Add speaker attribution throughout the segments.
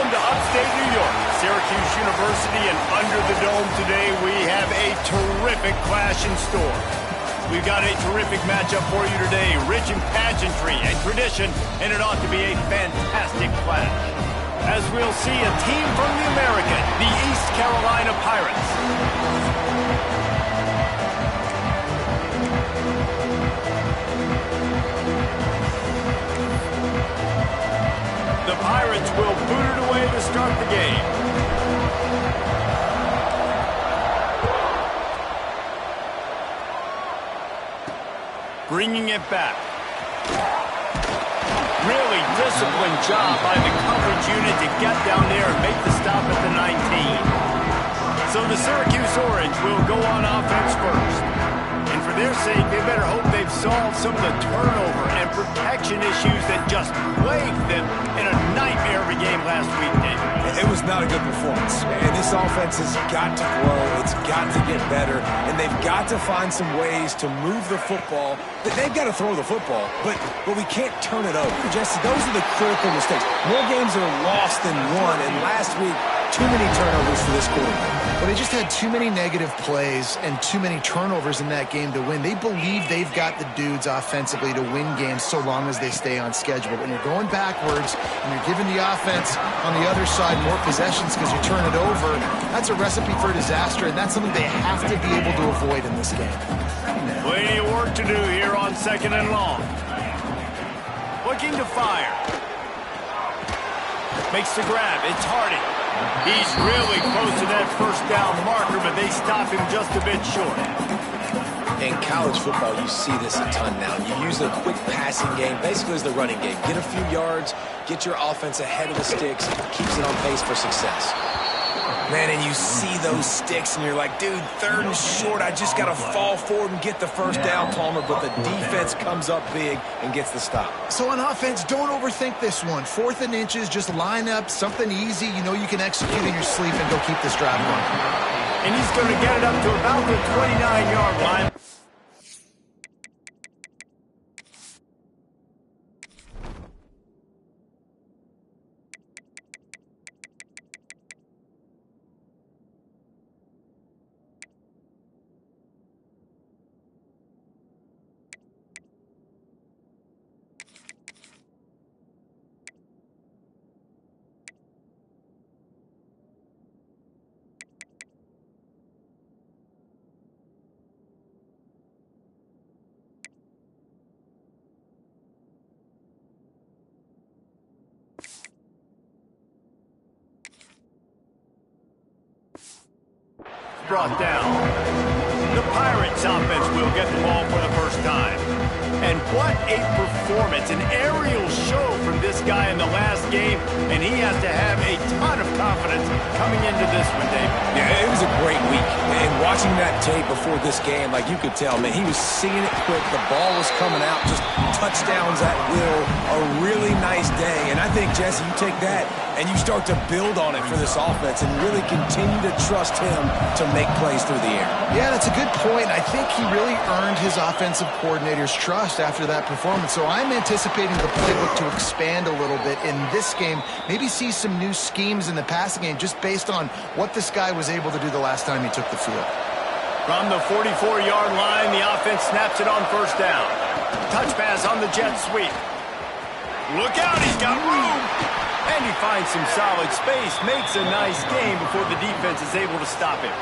Speaker 1: Welcome to upstate New York, Syracuse University, and under the dome today we have a terrific clash in store. We've got a terrific matchup for you today, rich in pageantry and tradition, and it ought to be a fantastic clash. As we'll see a team from the American, the East Carolina Pirates. The Pirates will boot it away to start the game. Bringing it back. Really disciplined job by the coverage unit to get down there and make the stop at the 19. So the Syracuse Orange will go on offense first. And for their sake, they better hope they've solved some of the turnover and protection issues that just plagued them in a nightmare of a game last week, David.
Speaker 2: It was not a good performance. And this offense has got to grow. It's got to get better. And they've got to find some ways to move the football. They've got to throw the football, but we can't turn it over. Jesse, those are the critical mistakes. More games are lost than won. And last week, too many turnovers for this quarterback.
Speaker 3: Well, they just had too many negative plays and too many turnovers in that game to win. They believe they've got the dudes offensively to win games so long as they stay on schedule. But when you're going backwards and you're giving the offense on the other side more possessions because you turn it over, that's a recipe for disaster, and that's something they have to be able to avoid in this game.
Speaker 1: Plenty of work to do here on 2nd and long. Looking to fire. Makes the grab. It's Hardy. He's really close to that first down marker, but they stop him just a bit short.
Speaker 2: In college football, you see this a ton now. You use the quick passing game, basically as the running game. Get a few yards, get your offense ahead of the sticks, keeps it on pace for success. Man, and you see those sticks, and you're like, dude, 3rd and short, I just got to fall forward and get the first down, Palmer, but the defense comes up big and gets the stop.
Speaker 3: So on offense, don't overthink this one. 4th and inches, just line up, something easy you know you can execute in your sleep and go keep this drive going.
Speaker 1: And he's going to get it up to about the 29-yard line. Brought down. The Pirates offense will get the ball for the first time. And what a performance, an aerial show from this guy in the last game, and he has to have a ton of confidence coming into this one, Dave.
Speaker 2: Yeah, it was a great week. And watching that tape before this game, like you could tell, man, he was seeing it quick. The ball was coming out, just touchdowns at will. A really nice day. And I think, Jesse, you take that and you start to build on it for this offense and really continue to trust him to make plays through the air.
Speaker 3: Yeah, that's a good point. I think he really earned his offensive coordinator's trust after that performance. So I'm anticipating the playbook to expand a little bit in this game. Maybe see some new schemes in the passing game just based on what this guy was able to do the last time he took the field.
Speaker 1: From the 44-yard line, the offense snaps it on first down. Touch pass on the jet sweep. Look out, he's got room. And he finds some solid space, makes a nice game before the defense is able to stop him.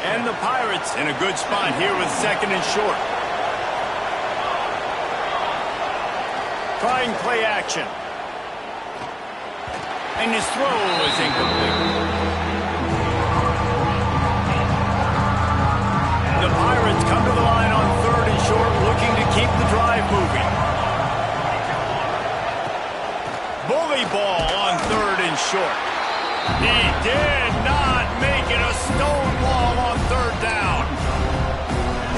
Speaker 1: And the Pirates in a good spot here with 2nd and short. Trying play action. And his throw is incomplete. The Pirates come to the line on 3rd and short, looking to keep the drive moving. Bully ball on 3rd and short. He did not make it a stonewall on 3rd down.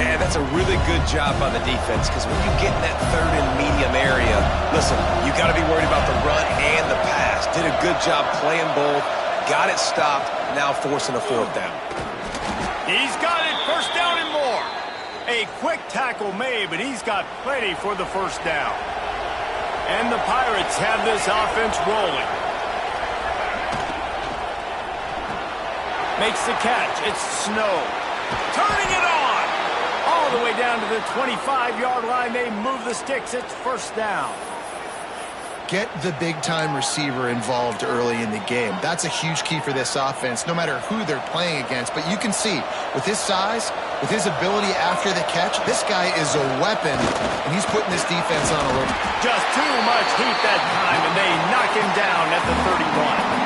Speaker 2: Yeah, that's a really good job by the defense because when you get in that 3rd and medium area, listen, you got to be worried about the run and the pass. Did a good job playing both, got it stopped, now forcing a 4th down.
Speaker 1: He's got it, 1st down and more. A quick tackle made, but he's got plenty for the 1st down. And the Pirates have this offense rolling. Makes the catch. It's Snow. Turning it on. All the way down to the 25-yard line. They move the sticks. It's first down.
Speaker 3: Get the big-time receiver involved early in the game. That's a huge key for this offense, no matter who they're playing against. But you can see, with his size, with his ability after the catch, this guy is a weapon, and he's putting this defense on a little.
Speaker 1: Just too much heat that time, and they knock him down at the 31.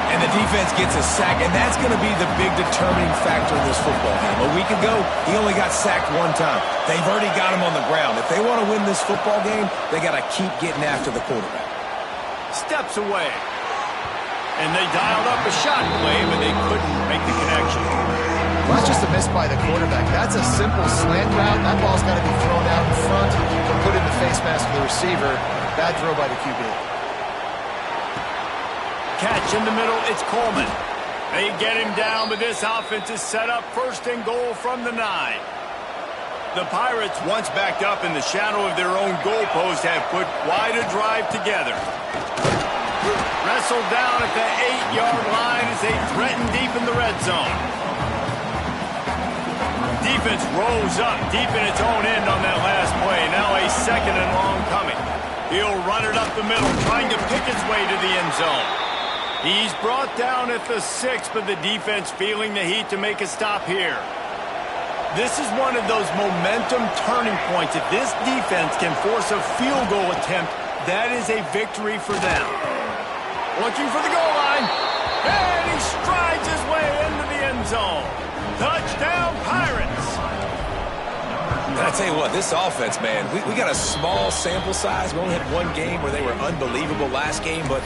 Speaker 2: And the defense gets a sack, and that's going to be the big determining factor in this football game. A week ago, he only got sacked one time. They've already got him on the ground. If they want to win this football game, they got to keep getting after the quarterback.
Speaker 1: Steps away. And they dialed up a shot play, but they couldn't make the connection.
Speaker 3: Well, that's just a miss by the quarterback. That's a simple slant route. That ball's got to be thrown out in front or put in the face mask of the receiver. Bad throw by the QB.
Speaker 1: Catch in the middle, it's Coleman. They get him down, but this offense is set up first and goal from the 9. The Pirates, once backed up in the shadow of their own goalpost, have put quite a drive together. Wrestled down at the 8-yard line as they threaten deep in the red zone. Defense rolls up deep in its own end on that last play. Now a second and long coming. He'll run it up the middle, trying to pick its way to the end zone. He's brought down at the 6, but the defense feeling the heat to make a stop here. This is one of those momentum turning points. If this defense can force a field goal attempt, that is a victory for them. Looking for the goal line. And he strides his way into the end zone. Touchdown, Pirates.
Speaker 2: I tell you what, this offense, man, we got a small sample size. We only had one game where they were unbelievable last game, but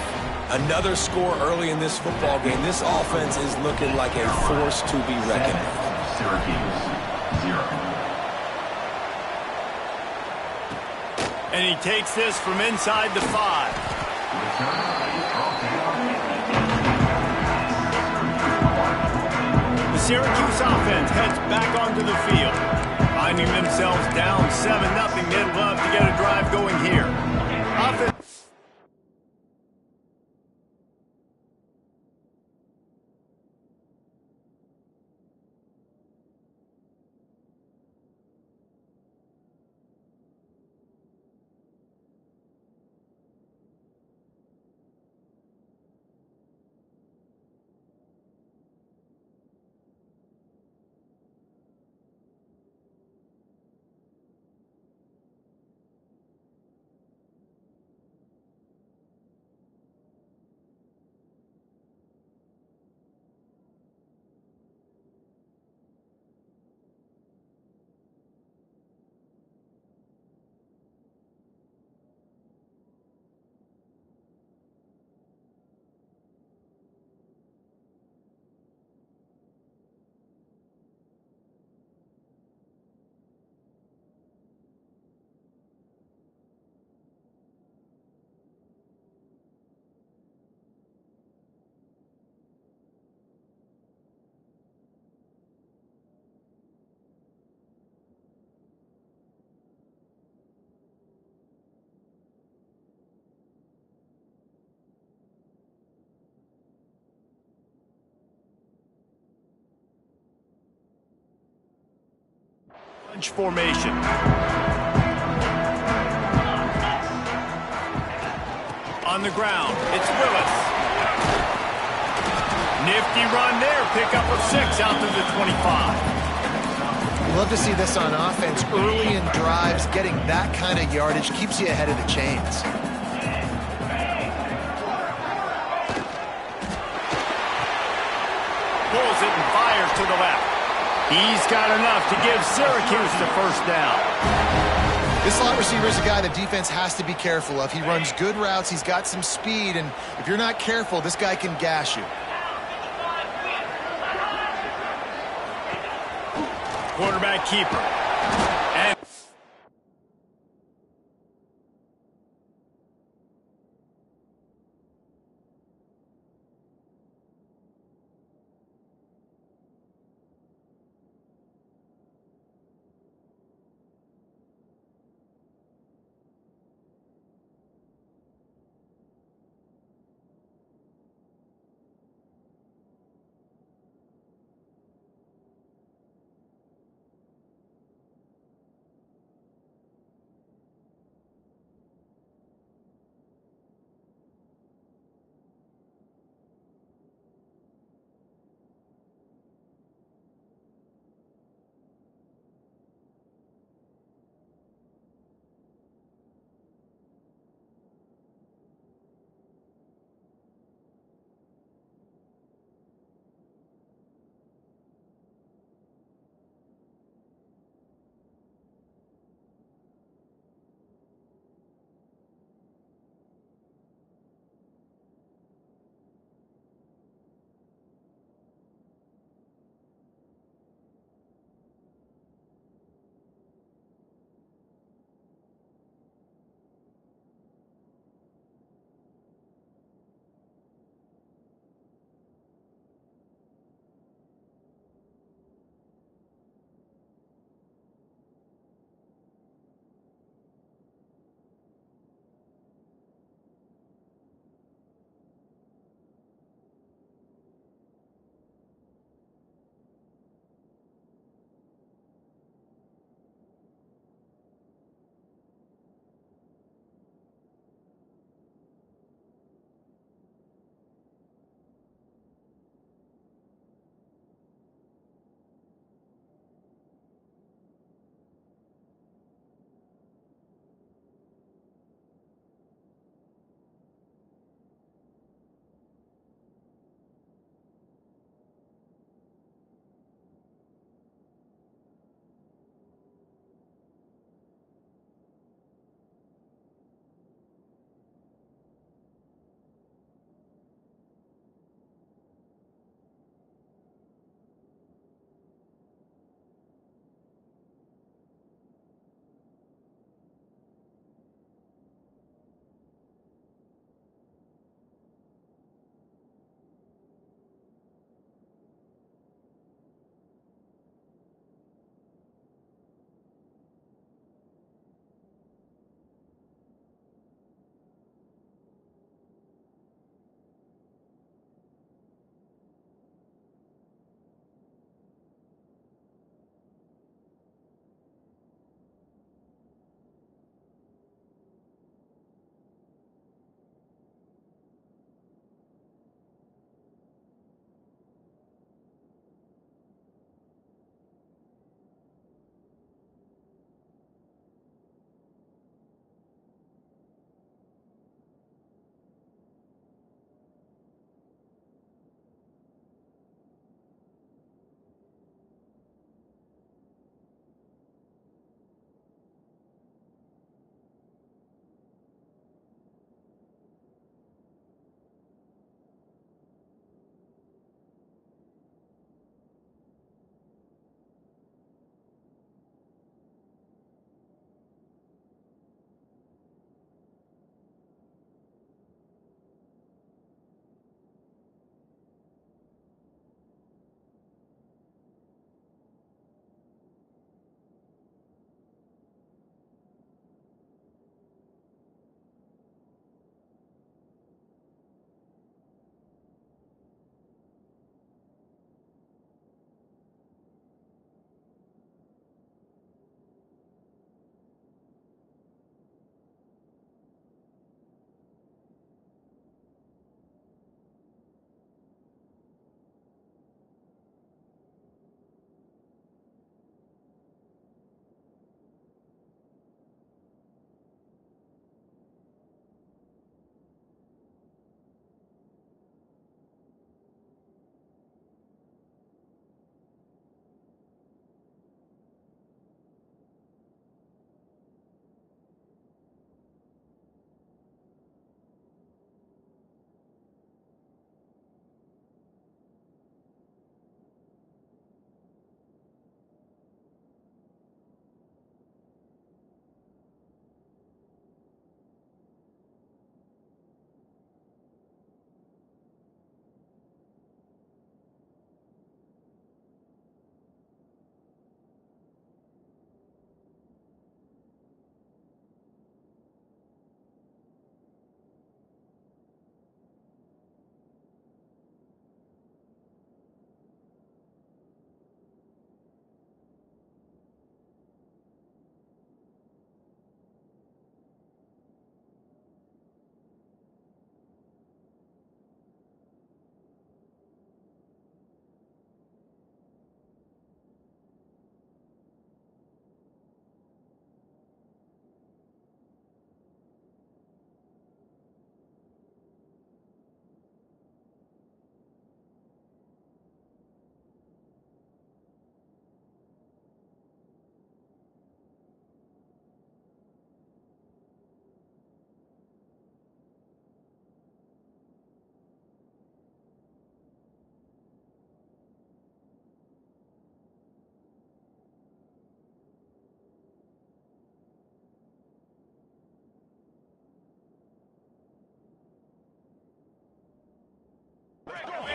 Speaker 2: another score early in this football game. This offense is looking like a force to be reckoned with.
Speaker 4: Syracuse, 0.
Speaker 1: And he takes this from inside the 5. The Syracuse offense heads back onto the field. Finding themselves down 7-0, they'd love to get a drive going here. Offense. Bunch formation. On the ground, it's Willis. Nifty run there, pickup of 6 out to the 25.
Speaker 3: You love to see this on offense. Early in drives, getting that kind of yardage keeps you ahead of the chains.
Speaker 1: Pulls it and fires to the left. He's got enough to give Syracuse the first down.
Speaker 3: This slot receiver is a guy the defense has to be careful of. He runs good routes. He's got some speed, and if you're not careful, this guy can gash you.
Speaker 1: Quarterback keeper. And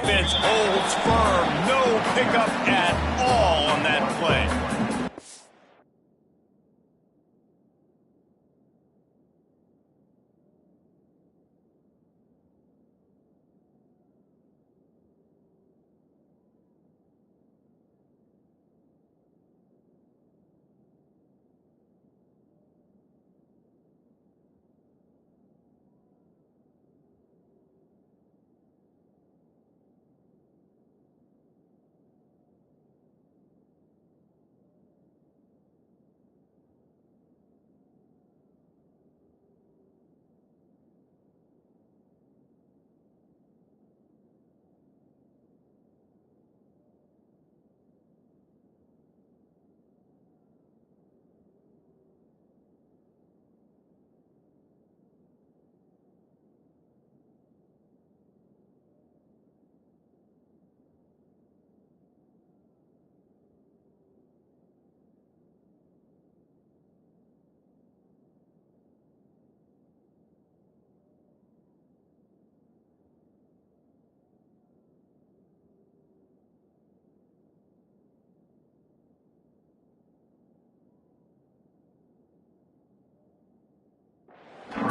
Speaker 1: defense holds firm. No pickup at all on that play.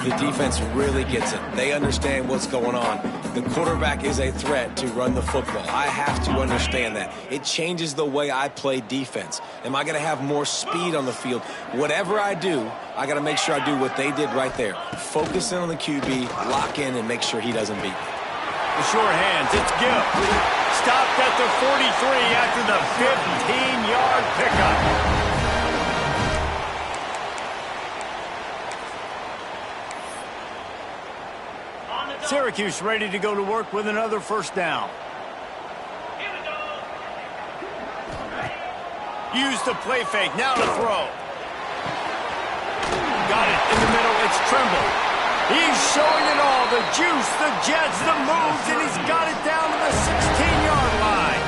Speaker 2: The defense really gets it. They understand what's going on. The quarterback is a threat to run the football. I have to understand that. It changes the way I play defense. Am I going to have more speed on the field? Whatever I do, I got to make sure I do what they did right there. Focus in on the QB, lock in, and make sure he doesn't beat.
Speaker 1: The sure hands, it's Gibb. Stopped at the 43 after the 15-yard pickup. Syracuse ready to go to work with another first down. Use the play fake, now to throw. Got it in the middle, it's Trimble. He's showing it all, the juice, the jets, the moves, and he's got it down to the 16-yard line.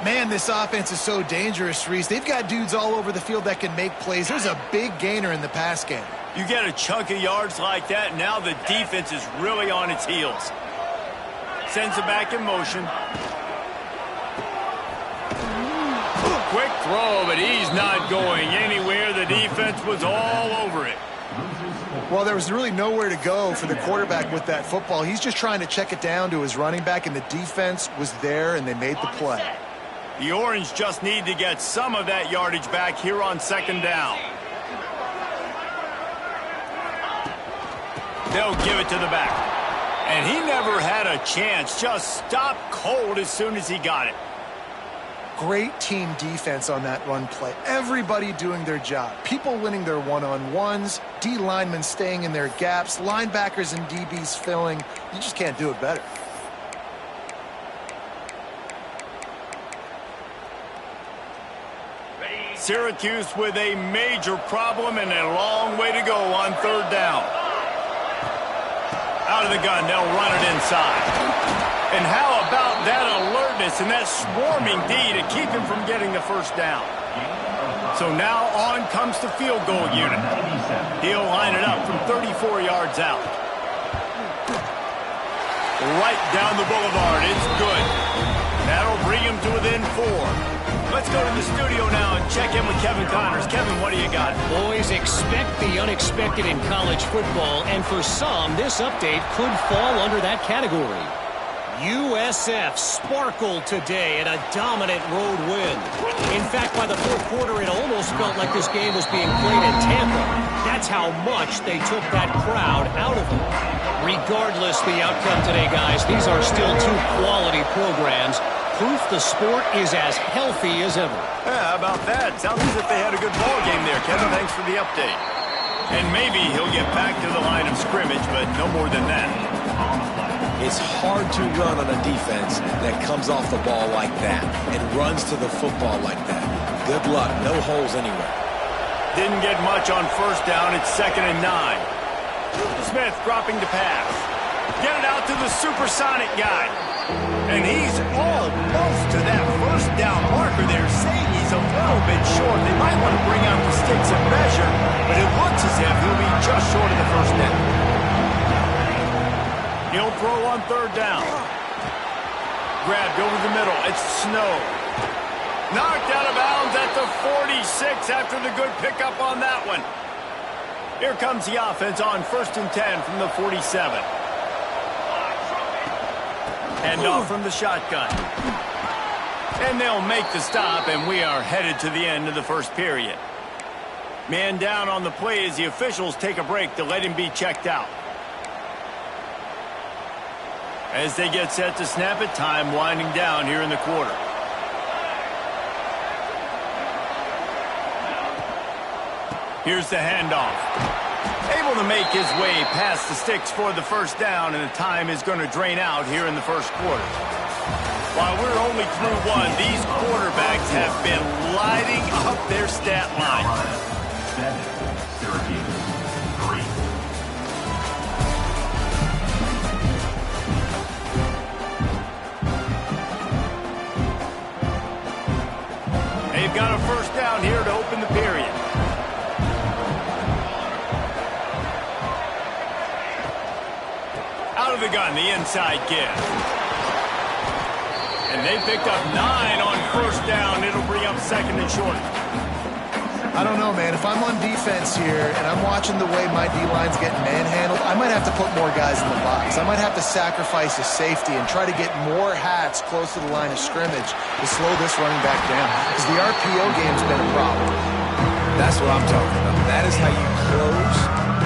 Speaker 3: Man, this offense is so dangerous, Reese. They've got dudes all over the field that can make plays. There's a big gainer in the pass game.
Speaker 1: You get a chunk of yards like that, now the defense is really on its heels. Sends it back in motion. Quick throw, but he's not going anywhere. The defense was all over it.
Speaker 3: Well, there was really nowhere to go for the quarterback with that football. He's just trying to check it down to his running back, and the defense was there, and they made the play.
Speaker 1: The Orange just need to get some of that yardage back here on second down. They'll give it to the back. And he never had a chance. Just stopped cold as soon as he got it.
Speaker 3: Great team defense on that run play. Everybody doing their job. People winning their one-on-ones, D linemen staying in their gaps, linebackers and DBs filling. You just can't do it better.
Speaker 1: Syracuse with a major problem and a long way to go on third down. Out of the gun, they'll run it inside. And how about that alertness and that swarming D to keep him from getting the first down? So now on comes the field goal unit. He'll line it up from 34 yards out. Right down the boulevard, it's good. That'll bring him to within 4. Let's go to the studio now and check in with Kevin Connors. Kevin, what do you got?
Speaker 4: Boys, expect the unexpected in college football, and for some, this update could fall under that category. USF sparkled today in a dominant road win. In fact, by the fourth quarter, it almost felt like this game was being played in Tampa. That's how much they took that crowd out of it. Regardless the outcome today, guys, these are still two quality programs. Proof the sport is as healthy as ever.
Speaker 1: Yeah, how about that? Sounds as if they had a good ball game there, Kevin. Thanks for the update. And maybe he'll get back to the line of scrimmage, but no more than that.
Speaker 2: It's hard to run on a defense that comes off the ball like that and runs to the football like that. Good luck. No holes anywhere.
Speaker 1: Didn't get much on first down. It's 2nd and 9. Smith dropping to pass. Get it out to the supersonic guy. And he's almost to that first down marker there, saying he's a little bit short. They might want to bring out the sticks and measure, but it looks as if he'll be just short of the first down. He'll throw on third down. grabbed over the middle. It's Snow. Knocked out of bounds at the 46 after the good pickup on that one. Here comes the offense on 1st and 10 from the 47. Hand off from the shotgun. And they'll make the stop, and we are headed to the end of the first period. Man down on the play as the officials take a break to let him be checked out. As they get set to snap it, time winding down here in the quarter. Here's the handoff. Able to make his way past the sticks for the first down, and the time is going to drain out here in the first quarter. While we're only through one, these quarterbacks have been lighting up their stat line.
Speaker 5: 7, Syracuse, 3.
Speaker 1: They've got a first down here to open the period. Out of the gun, the inside give. And they picked up 9 on first down. It'll bring up 2nd and short.
Speaker 3: I don't know, man. If I'm on defense here and I'm watching the way my D-line's getting manhandled, I might have to put more guys in the box. I might have to sacrifice a safety and try to get more hats close to the line of scrimmage to slow this running back down. Because the RPO game's been a problem.
Speaker 2: That's what I'm talking about. That is how you close.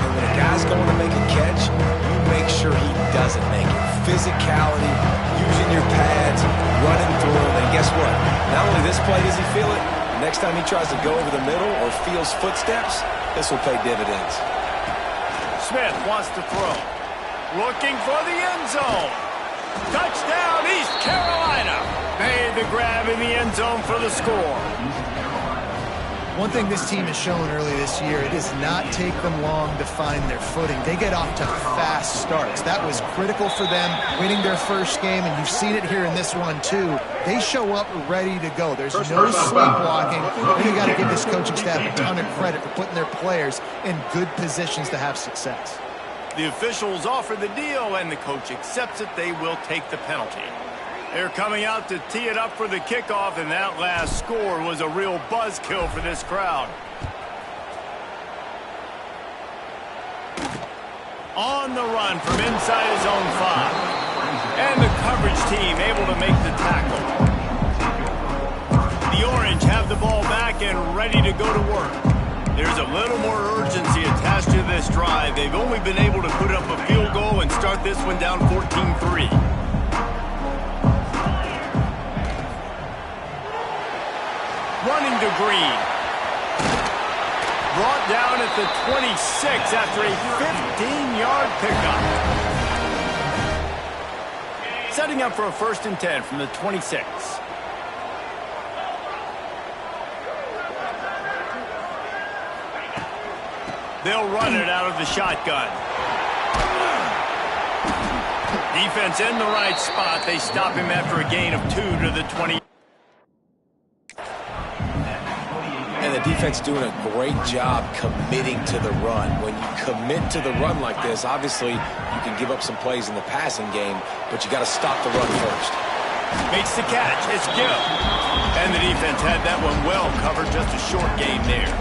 Speaker 2: And when a guy's going to make a catch, you make sure he doesn't make it. Physicality, using your pads, running through him. And guess what? Not only this play does he feel it, next time he tries to go over the middle or feels footsteps, this will pay dividends.
Speaker 1: Smith wants to throw. Looking for the end zone. Touchdown, East Carolina. Made the grab in the end zone for the score.
Speaker 3: One thing this team has shown early this year, it does not take them long to find their footing. They get off to fast starts. That was critical for them, winning their first game, and you've seen it here in this one too. They show up ready to go. There's no sleepwalking. You got to give this coaching staff a ton of credit for putting their players in good positions to have success.
Speaker 1: The officials offer the deal, and the coach accepts it. They will take the penalty. They're coming out to tee it up for the kickoff, and that last score was a real buzzkill for this crowd. On the run from inside his own 5. And the coverage team able to make the tackle. The Orange have the ball back and ready to go to work. There's a little more urgency attached to this drive. They've only been able to put up a field goal and start this one down 14-3. Running to Green. Brought down at the 26 after a 15-yard pickup. Setting up for a 1st and 10 from the 26. They'll run it out of the shotgun. Defense in the right spot. They stop him after a gain of 2 to the 20.
Speaker 2: And the defense doing a great job committing to the run. When you commit to the run like this, obviously you can give up some plays in the passing game, but you got to stop the run first.
Speaker 1: Makes the catch. It's Gill. And the defense had that one well covered. Just a short gain there.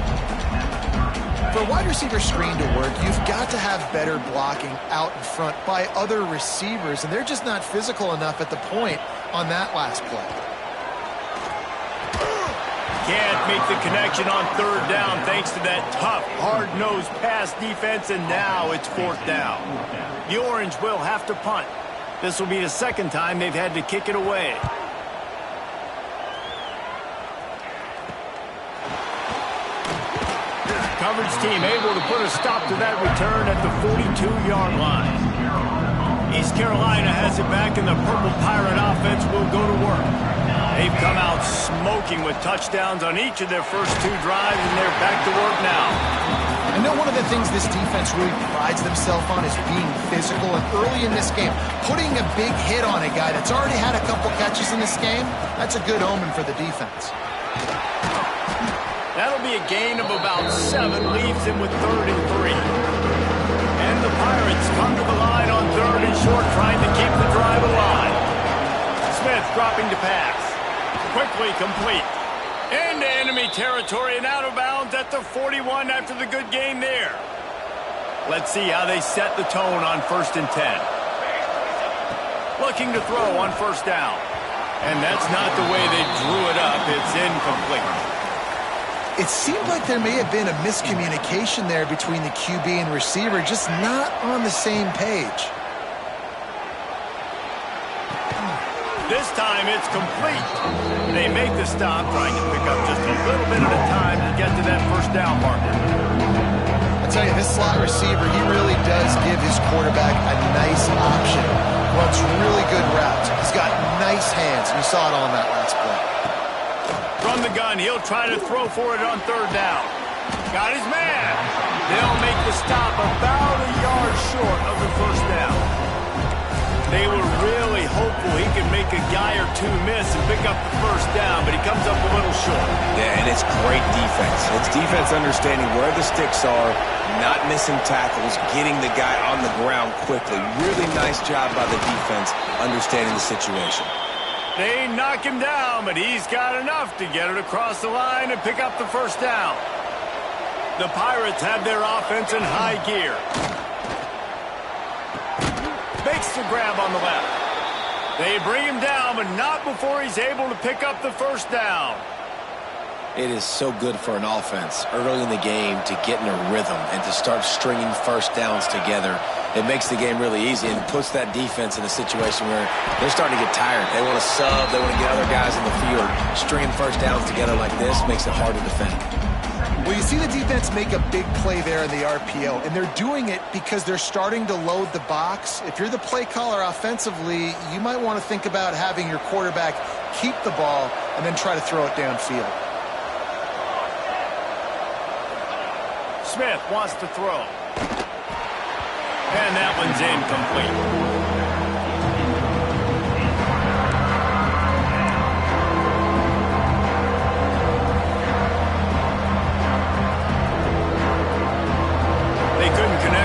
Speaker 3: For a wide receiver screen to work, you've got to have better blocking out in front by other receivers, and they're just not physical enough at the point on that last play.
Speaker 1: Can't make the connection on 3rd down thanks to that tough, hard-nosed pass defense, and now it's 4th down. The Orange will have to punt. This will be the 2nd time they've had to kick it away. Coverage team able to put a stop to that return at the 42-yard line. East Carolina has it back, and the Purple Pirate offense will go to work. They've come out smoking with touchdowns on each of their first 2 drives, and they're back to work now.
Speaker 3: I know one of the things this defense really prides themselves on is being physical, and early in this game, putting a big hit on a guy that's already had a couple catches in this game, that's a good omen for the defense.
Speaker 1: That'll be a gain of about 7, leaves him with 3rd and 3. And the Pirates come to the line on 3rd and short, trying to keep the drive alive. Smith quickly complete. Into enemy territory and out of bounds at the 41 after the good game there. Let's see how they set the tone on 1st and 10. Looking to throw on 1st down. And that's not the way they drew it up. It's incomplete.
Speaker 3: It seemed like there may have been a miscommunication there between the QB and receiver, just not on the same page.
Speaker 1: This time it's complete. They make the stop, trying to pick up just a little bit at a time to get to that 1st down marker.
Speaker 3: I tell you, this slot receiver, he really does give his quarterback a nice option. Runs really good routes. He's got nice hands. You saw it on that last play.
Speaker 1: From the gun, he'll try to throw for it on 3rd down. Got his man. They'll make the stop about a yard short of the 1st down. They were really hopeful he could make a guy or two miss and pick up the 1st down, but he comes up a little short.
Speaker 2: Yeah, and it's great defense. It's defense understanding where the sticks are, not missing tackles, getting the guy on the ground quickly. Really nice job by the defense understanding the situation.
Speaker 1: They knock him down, but he's got enough to get it across the line and pick up the 1st down. The Pirates have their offense in high gear. Makes the grab on the left. They bring him down, but not before he's able to pick up the 1st down.
Speaker 2: It is so good for an offense early in the game to get in a rhythm and to start stringing 1st downs together. It makes the game really easy and puts that defense in a situation where they're starting to get tired. They want to sub. They want to get other guys in the field. Stringing 1st downs together like this makes it hard to defend.
Speaker 3: Well, you see the defense make a big play there in the RPO, and they're doing it because they're starting to load the box. If you're the play caller offensively, you might want to think about having your quarterback keep the ball and then try to throw it downfield.
Speaker 1: Smith wants to throw. And that one's incomplete.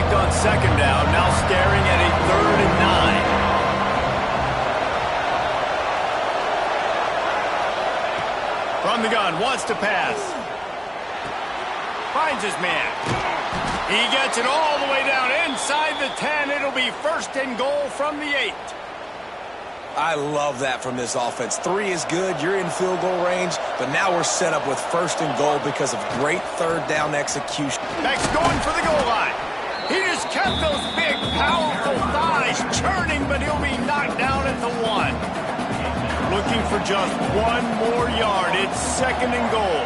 Speaker 1: On 2nd down, now staring at a 3rd and 9. From the gun, wants to pass. Finds his man. He gets it all the way down inside the 10. It'll be 1st and goal from the 8.
Speaker 2: I love that from this offense. 3 is good. You're in field goal range, but now we're set up with 1st and goal because of great 3rd down execution.
Speaker 1: Next, going for the goal line. He just kept those big, powerful thighs churning, but he'll be knocked down at the 1. Looking for just 1 more yard. It's 2nd and goal.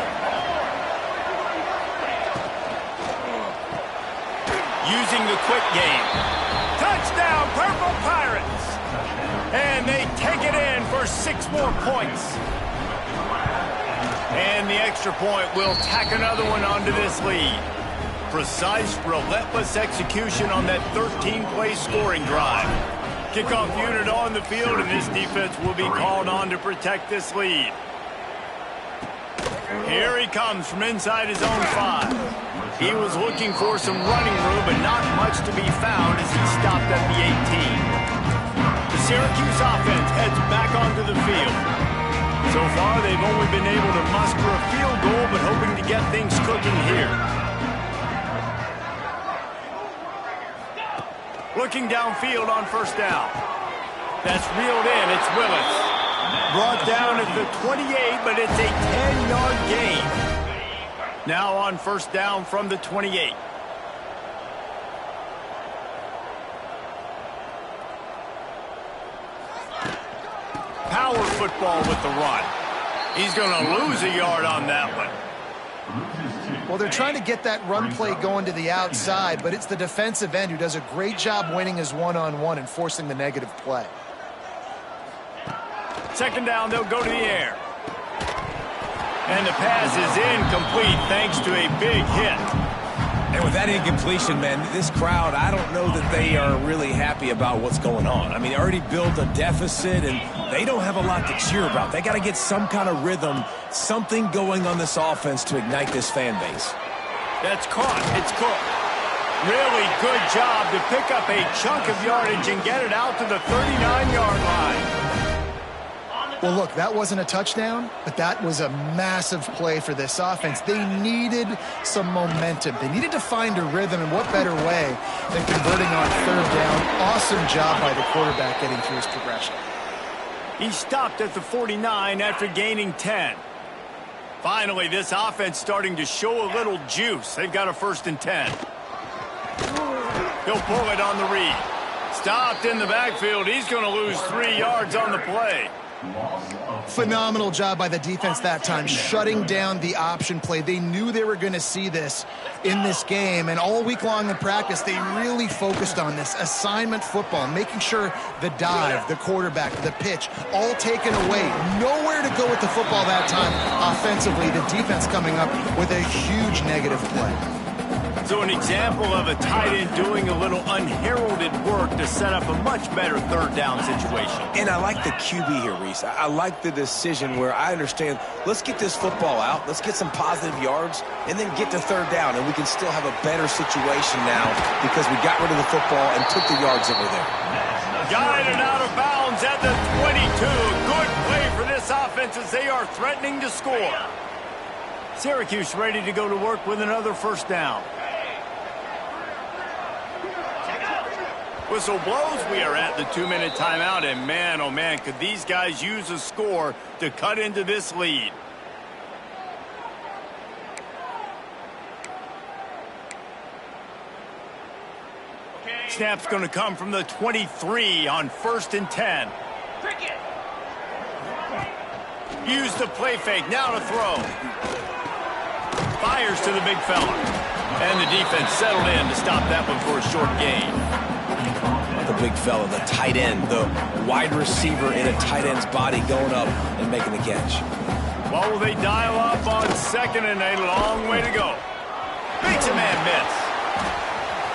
Speaker 1: Using the quick game. Touchdown, Purple Pirates. And they take it in for 6 more points. And the extra point will tack another one onto this lead. Precise, relentless execution on that 13-play scoring drive. Kickoff unit on the field, and this defense will be called on to protect this lead. Here he comes from inside his own 5. He was looking for some running room, but not much to be found as he stopped at the 18. The Syracuse offense heads back onto the field. So far, they've only been able to muster a field goal, but hoping to get things cooking here. Looking downfield on 1st down. That's reeled in. It's Willis. Brought down at the 28, but it's a 10-yard gain. Now on 1st down from the 28. Power football with the run. He's going to lose a yard on that one.
Speaker 3: Well, they're trying to get that run play going to the outside, but it's the defensive end who does a great job winning his one-on-one and forcing the negative play.
Speaker 1: 2nd down, they'll go to the air. And the pass is incomplete thanks to a big hit.
Speaker 2: And with that incompletion, man, this crowd, I don't know that they are really happy about what's going on. I mean, they already built a deficit, and they don't have a lot to cheer about. They got to get some kind of rhythm, something going on this offense to ignite this fan base.
Speaker 1: That's caught. It's Cook. Really good job to pick up a chunk of yardage and get it out to the 39-yard line.
Speaker 3: Well, look, that wasn't a touchdown, but that was a massive play for this offense. They needed some momentum. They needed to find a rhythm, and what better way than converting on third down. Awesome job by the quarterback getting through his progression.
Speaker 1: He stopped at the 49 after gaining 10. Finally, this offense starting to show a little juice. They've got a 1st and 10. He'll pull it on the read. Stopped in the backfield. He's going to lose 3 yards on the play.
Speaker 3: Phenomenal job by the defense that time, shutting down the option play. They knew they were going to see this in this game, and all week long in practice, they really focused on this assignment football, making sure the dive, the quarterback, the pitch, all taken away. Nowhere to go with the football that time offensively. The defense coming up with a huge negative play.
Speaker 1: So an example of a tight end doing a little unheralded work to set up a much better third down situation.
Speaker 2: And I like the QB here, Reese. I like the decision where I understand, let's get this football out, let's get some positive yards, and then get to third down, and we can still have a better situation now because we got rid of the football and took the yards that were there.
Speaker 1: Guided out of bounds at the 22. Good play for this offense as they are threatening to score. Syracuse ready to go to work with another 1st down. Whistle blows. We are at the 2-minute timeout, and man, oh man, could these guys use a score to cut into this lead. Snap's going to come from the 23 on 1st and 10. Use the play fake, now to throw. Fires to the big fella. And the defense settled in to stop that one for a short gain.
Speaker 2: The big fella, the tight end, the wide receiver in a tight end's body going up and making the catch.
Speaker 1: Well, will they dial up on 2nd and a long way to go? Makes a man miss.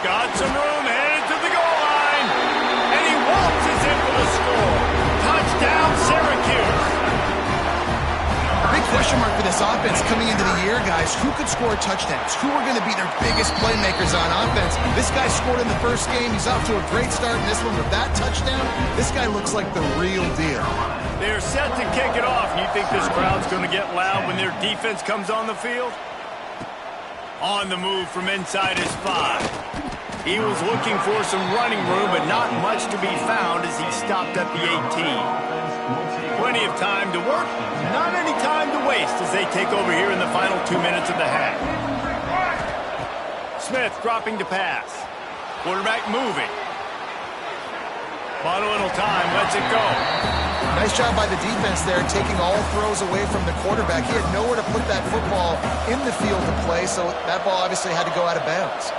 Speaker 1: Got some room, headed to the goal line. And he waltzes in for the score. Touchdown, Syracuse.
Speaker 3: Big question mark for this offense coming into the year, guys. Who could score touchdowns? Who are going to be their biggest playmakers on offense? This guy scored in the first game. He's off to a great start in this one with that touchdown. This guy looks like the real deal.
Speaker 1: They're set to kick it off. You think this crowd's going to get loud when their defense comes on the field? On the move from inside his 5. He was looking for some running room, but not much to be found as he stopped at the 18. Plenty of time to work, not any time to waste as they take over here in the final 2 minutes of the half. Smith dropping to pass. Quarterback moving. Bought a little time, lets it go.
Speaker 3: Nice job by the defense there, taking all throws away from the quarterback. He had nowhere to put that football in the field to play, so that ball obviously had to go out of bounds.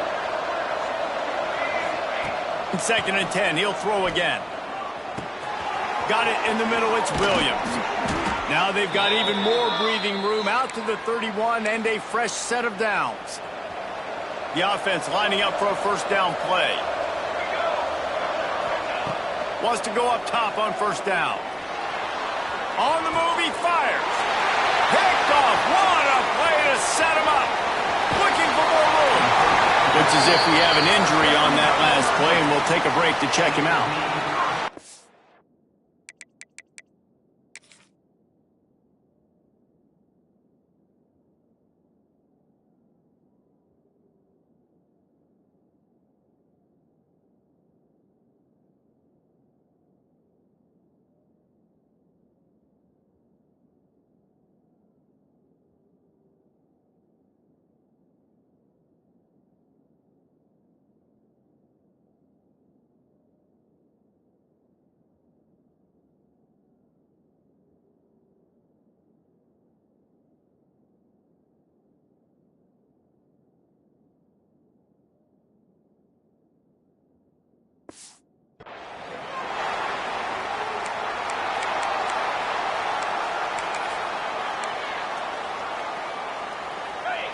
Speaker 1: 2nd and 10, he'll throw again. Got it in the middle, it's Williams. Now they've got even more breathing room out to the 31 and a fresh set of downs. The offense lining up for a 1st down play. Wants to go up top on 1st down. On the move, he fires. Picked off. What a play to set him up. Looking for more room. Looks as if we have an injury on that last play, and we'll take a break to check him out.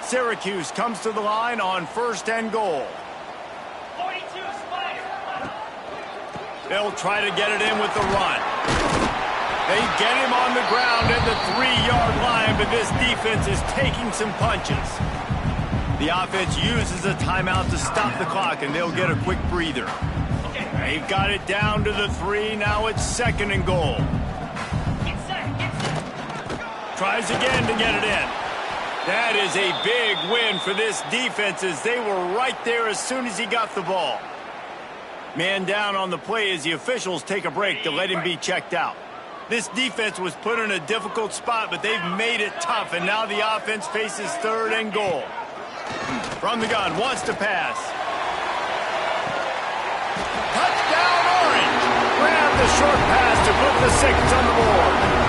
Speaker 1: Syracuse comes to the line on 1st and goal.
Speaker 6: 42 Spider.
Speaker 1: They'll try to get it in with the run. They get him on the ground at the 3-yard line, but this defense is taking some punches. The offense uses a timeout to stop the clock, and they'll get a quick breather. They've got it down to the 3. Now it's 2nd and goal.
Speaker 6: Get set.
Speaker 1: Tries again to get it in. That is a big win for this defense as they were right there as soon as he got the ball. Man down on the play as the officials take a break to let him be checked out. This defense was put in a difficult spot, but they've made it tough, and now the offense faces 3rd and goal. From the gun, wants to pass. Touchdown, Orange! Grab the short pass to put the 6 on the board.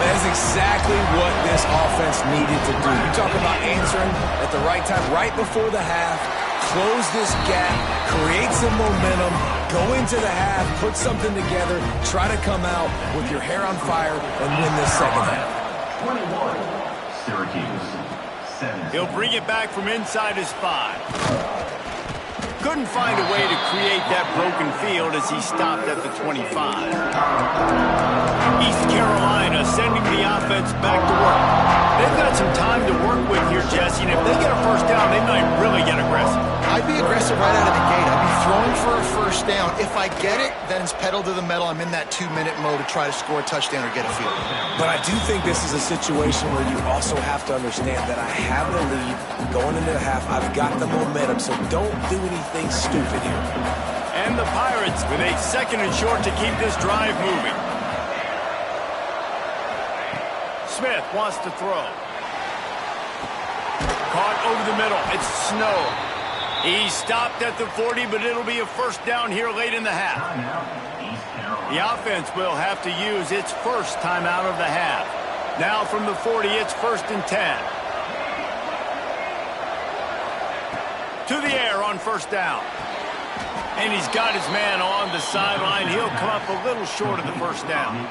Speaker 2: That's exactly what this offense needed to do. You talk about answering at the right time, right before the half, close this gap, create some momentum, go into the half, put something together, try to come out with your hair on fire and win this second half.
Speaker 5: 21, Syracuse, 7.
Speaker 1: He'll bring it back from inside his 5. Couldn't find a way to create that broken field as he stopped at the 25. East Carolina sending the offense back to work. They've got some time to work with here, Jesse, and if they get a first down, they might really get aggressive.
Speaker 3: I'd be aggressive right out of the gate. I'd be throwing for a first down. If I get it, then it's pedal to the metal. I'm in that 2-minute mode to try to score a touchdown or get a field.
Speaker 2: But I do think this is a situation where you also have to understand that I have the lead going into the half. I've got the momentum, so don't do anything stupid here.
Speaker 1: And the Pirates with a 2nd and short to keep this drive moving. Smith wants to throw. Caught over the middle. It's Snow. He stopped at the 40, but it'll be a first down here late in the half. The offense will have to use its first timeout of the half. Now from the 40, it's 1st and 10. To the air on first down. And he's got his man on the sideline. He'll come up a little short of the first down.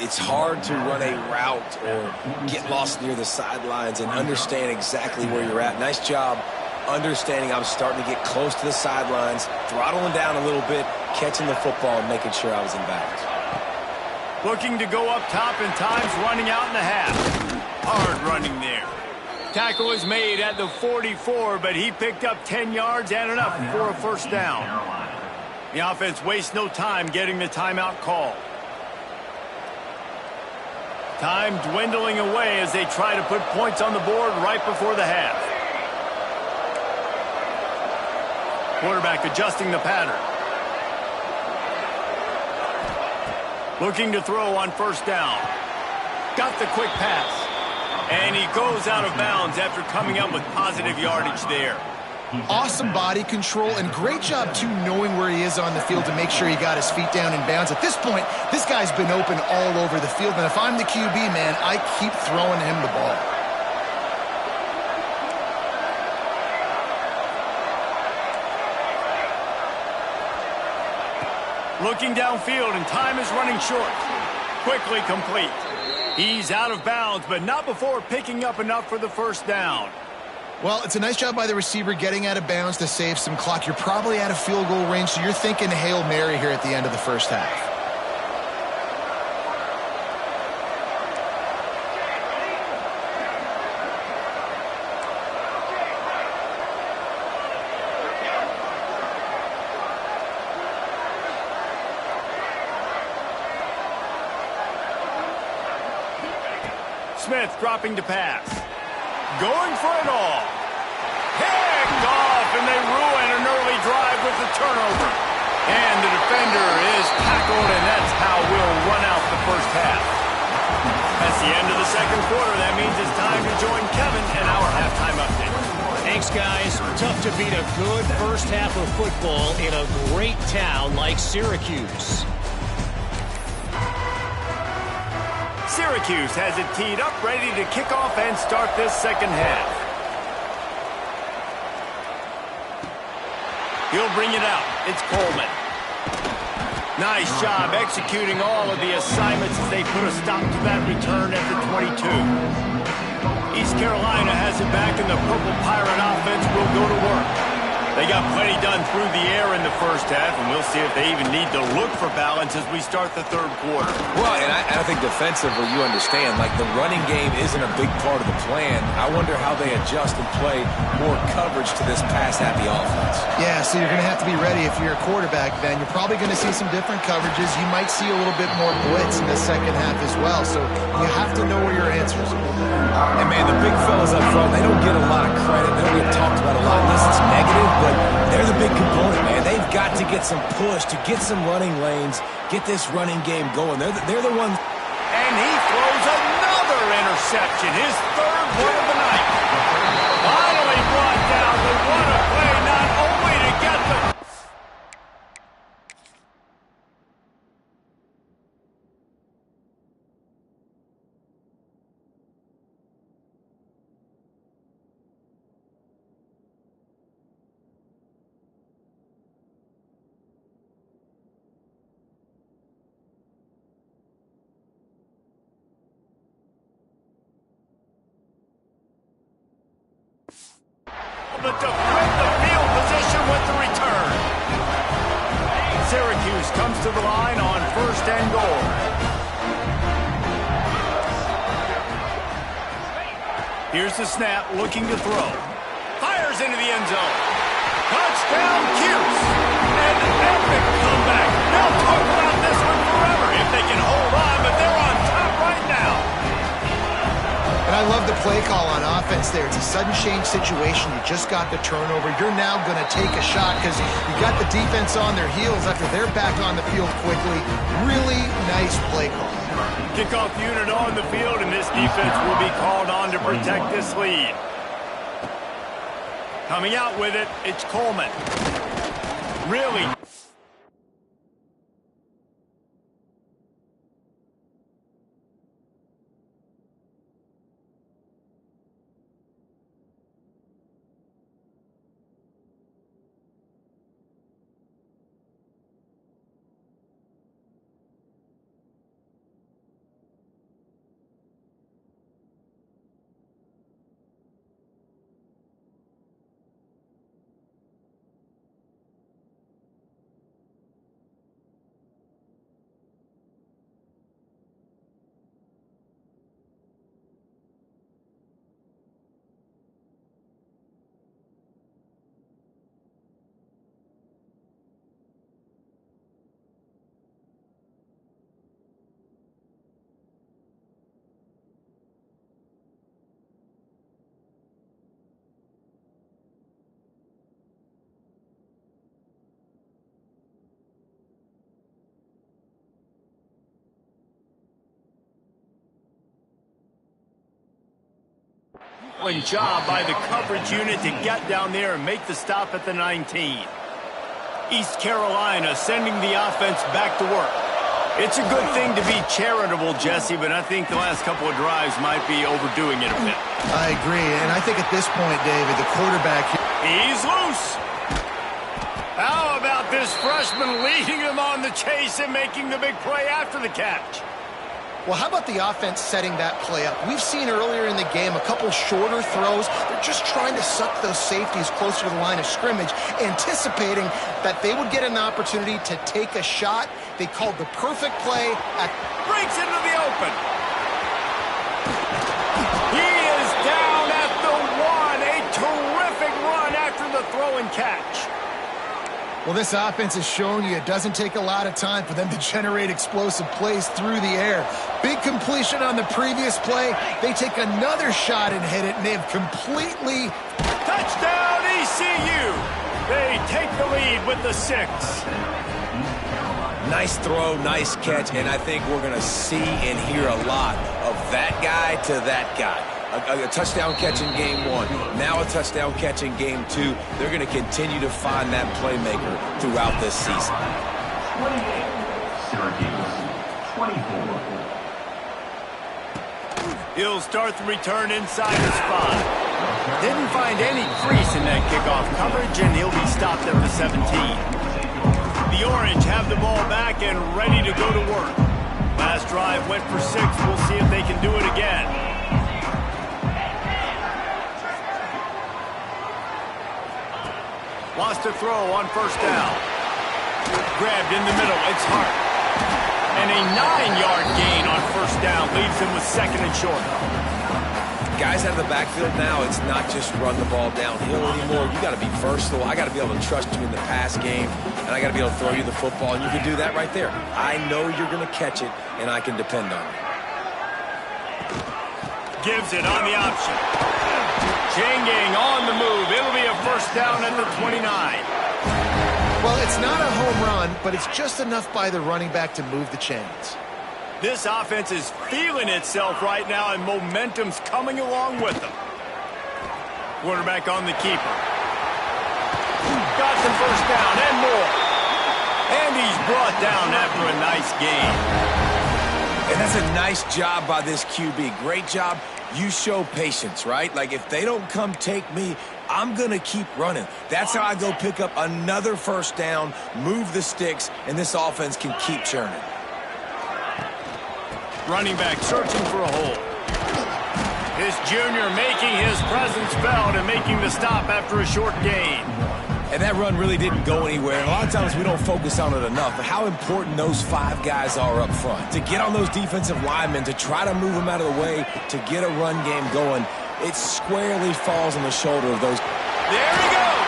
Speaker 2: It's hard to run a route or get lost near the sidelines and understand exactly where you're at. Nice job understanding I was starting to get close to the sidelines, throttling down a little bit, catching the football and making sure I was in bounds.
Speaker 1: Looking to go up top in times, running out in the half. Hard running there. Tackle is made at the 44, but he picked up 10 yards and enough for a first down. The offense wastes no time getting the timeout call. Time dwindling away as they try to put points on the board right before the half. Quarterback adjusting the pattern. Looking to throw on first down. Got the quick pass. And he goes out of bounds after coming up with positive yardage there.
Speaker 3: Awesome body control and great job, too, knowing where he is on the field to make sure he got his feet down in bounds. At this point, this guy's been open all over the field. And if I'm the QB, man, I keep throwing him the ball.
Speaker 1: Looking downfield, and time is running short. Quickly complete. He's out of bounds, but not before picking up enough for the first down.
Speaker 3: Well, it's a nice job by the receiver getting out of bounds to save some clock. You're probably out of field goal range, so you're thinking Hail Mary here at the end of the first half.
Speaker 1: Smith dropping to pass. Going for it all. Picked off, and they ruin an early drive with the turnover. And the defender is tackled, and that's how we'll run out the first half. That's the end of the second quarter. That means it's time to join Kevin and our halftime update.
Speaker 4: Thanks, guys. Tough to beat a good first half of football in a great town like Syracuse.
Speaker 1: Syracuse has it teed up, ready to kick off and start this second half. He'll bring it out. It's Coleman. Nice job executing all of the assignments as they put a stop to that return at the 22. East Carolina has it back, and the Purple Pirate offense will go to work. They got plenty done through the air in the first half, and we'll see if they even need to look for balance as we start the third quarter.
Speaker 2: Well, and I think defensively, you understand, like the running game isn't a big part of the plan. I wonder how they adjust and play more coverage to this pass-happy offense.
Speaker 3: Yeah, so you're going to have to be ready if you're a quarterback, Ben. You're probably going to see some different coverages. You might see a little bit more blitz in the second half as well, so you have to know where your answers are.
Speaker 2: And, man, the big fellas up front, they don't get a lot of credit. They don't get talked about a lot unless it's negative, but they're the big component, man. They've got to get some push, to get some running lanes, get this running game going. They're the ones.
Speaker 1: And he throws another interception, his third one of the night. Finally brought down, but what a play, not only to get the... But to flip the field position with the return. Syracuse comes to the line on 1st and goal. Here's the snap, looking to throw. Fires into the end zone. Touchdown, Cuse. An epic comeback. They'll talk about this one forever if they can hold on, but they're on top right now.
Speaker 3: And I love the play call on offense there. It's a sudden change situation. You just got the turnover. You're now going to take a shot because you got the defense on their heels after they're back on the field quickly. Really nice play call.
Speaker 1: Kickoff unit on the field, and this defense will be called on to protect this lead. Coming out with it, it's Coleman. Really... job by the coverage unit to get down there and make the stop at the 19. East Carolina sending the offense back to work. It's a good thing to be charitable, Jesse, but I think the last couple of drives might be overdoing it a bit.
Speaker 3: I agree, and I think at this point, David, the quarterback...
Speaker 1: He's loose. How about this freshman leading him on the chase and making the big play after the catch?
Speaker 3: Well, how about the offense setting that play up? We've seen earlier in the game a couple shorter throws. They're just trying to suck those safeties closer to the line of scrimmage, anticipating that they would get an opportunity to take a shot. They called the perfect play.
Speaker 1: Breaks into the open. He is down at the 1. A terrific run after the throw and catch.
Speaker 3: Well, this offense has shown you it doesn't take a lot of time for them to generate explosive plays through the air. Big completion on the previous play. They take another shot and hit it, and they have completely...
Speaker 1: Touchdown, ECU! They take the lead with the 6.
Speaker 2: Nice throw, nice catch, and I think we're going to see and hear a lot of that guy to that guy. A touchdown catch in game 1, now a touchdown catch in game 2. They're going to continue to find that playmaker throughout this season.
Speaker 5: 28, Syracuse, 24.
Speaker 1: He'll start the return inside the spot. Didn't find any crease in that kickoff coverage, and he'll be stopped at the 17. The Orange have the ball back and ready to go to work. Last drive went for 6. We'll see if they can do it again. to throw on first down. Grabbed in the middle. It's Hart. And a 9-yard gain on first down leaves him with second and short.
Speaker 2: Guys out of the backfield now, it's not just run the ball downhill anymore. You got to be versatile. I got to be able to trust you in the pass game, and I got to be able to throw you the football, and you can do that right there. I know you're going to catch it, and I can depend on it.
Speaker 1: Gives it on the option. Chain gang on the move. It'll be a first down at the 29.
Speaker 3: Well, it's not a home run, but it's just enough by the running back to move the chains.
Speaker 1: This offense is feeling itself right now, and momentum's coming along with them. Quarterback on the keeper. Got the first down and more. And he's brought down after a nice gain.
Speaker 2: And that's a nice job by this QB. Great job. You show patience, right? Like, if they don't come take me, I'm going to keep running. That's how I go pick up another first down, move the sticks, and this offense can keep churning.
Speaker 1: Running back searching for a hole. His junior making his presence felt and making the stop after a short gain.
Speaker 2: And that run really didn't go anywhere. And a lot of times we don't focus on it enough, but how important those 5 guys are up front. To get on those defensive linemen, to try to move them out of the way, to get a run game going, it squarely falls on the shoulder of those.
Speaker 1: There he goes.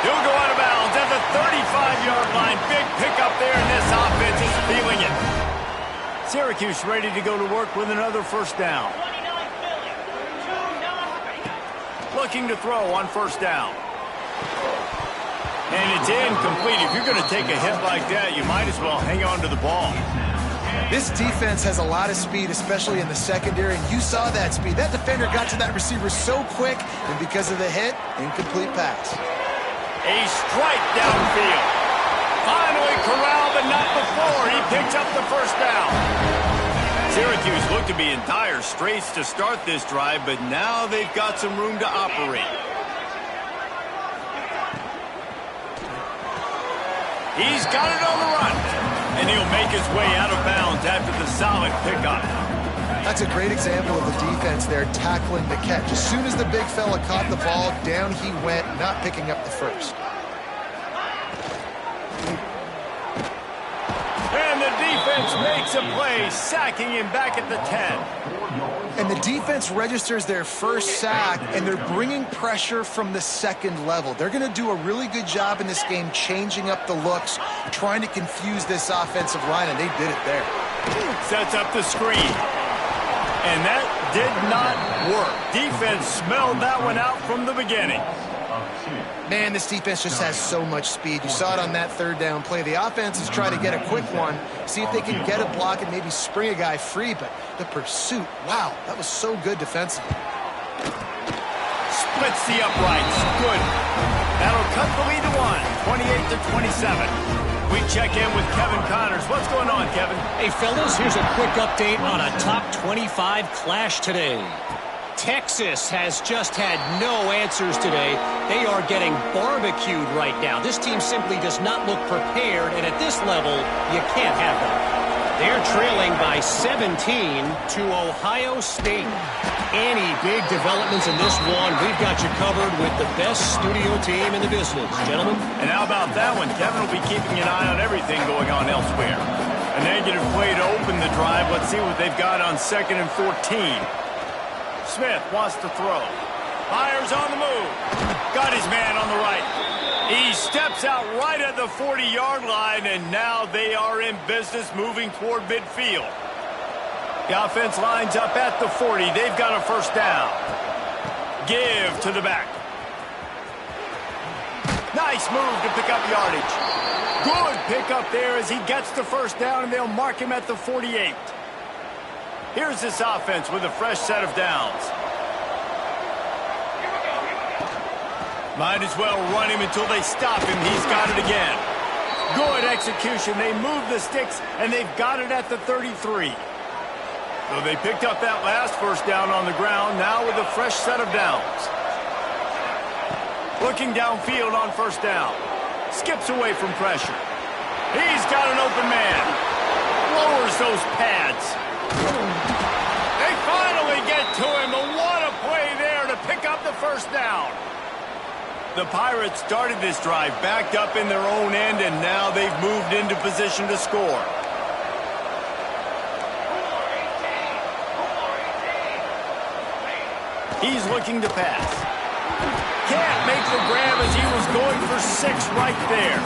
Speaker 1: He'll go out of bounds at the 35-yard line. Big pickup there, and this offense is feeling it. Syracuse ready to go to work with another first down. Looking to throw on first down. And it's incomplete. If you're going to take a hit like that, you might as well hang on to the ball.
Speaker 3: This defense has a lot of speed, especially in the secondary, and you saw that speed. That defender got to that receiver so quick, and because of the hit, incomplete pass.
Speaker 1: A strike downfield. Finally corralled, but not before. He picks up the first down. Syracuse looked to be in dire straits to start this drive, but now they've got some room to operate. He's got it on the run, and he'll make his way out of bounds after the solid pickup.
Speaker 3: That's a great example of the defense there tackling the catch. As soon as the big fella caught the ball, down he went, not picking up the first.
Speaker 1: And the defense makes a play, sacking him back at the 10.
Speaker 3: And the defense registers their first sack, and they're bringing pressure from the second level. They're going to do a really good job in this game changing up the looks, trying to confuse this offensive line, and they did it there.
Speaker 1: Sets up the screen. And that did not work. Defense smelled that one out from the beginning.
Speaker 3: Man, this defense just has so much speed. You saw it on that third down play. The offense is trying to get a quick one, see if they can get a block and maybe spring a guy free, but the pursuit, wow, that was so good defensively.
Speaker 1: Splits the uprights. Good. That'll cut the lead to 28-27. We check in with Kevin Connors. What's going on, Kevin?
Speaker 4: Hey, fellas, here's a quick update on a top 25 clash today. Texas has just had no answers today. They are getting barbecued right now. This team simply does not look prepared, and at this level, you can't have them. They're trailing by 17 to Ohio State. Any big developments in this one, we've got you covered with the best studio team in the business, gentlemen.
Speaker 1: And how about that one? Kevin will be keeping an eye on everything going on elsewhere. A negative play to open the drive. Let's see what they've got on 2nd and 14. Smith wants to throw. Fires on the move. Got his man on the right. He steps out right at the 40-yard line, and now they are in business moving toward midfield. The offense lines up at the 40. They've got a first down. Give to the back. Nice move to pick up yardage. Good pickup there as he gets the first down, and they'll mark him at the 48. Here's this offense with a fresh set of downs. Might as well run him until they stop him. He's got it again. Good execution. They move the sticks, and they've got it at the 33. So they picked up that last first down on the ground, now with a fresh set of downs. Looking downfield on first down. Skips away from pressure. He's got an open man. Lowers those pads. They finally get to him, and what a play there to pick up the first down. The Pirates started this drive backed up in their own end, and now they've moved into position to score. He's looking to pass. Can't make the grab as he was going for 6 right there.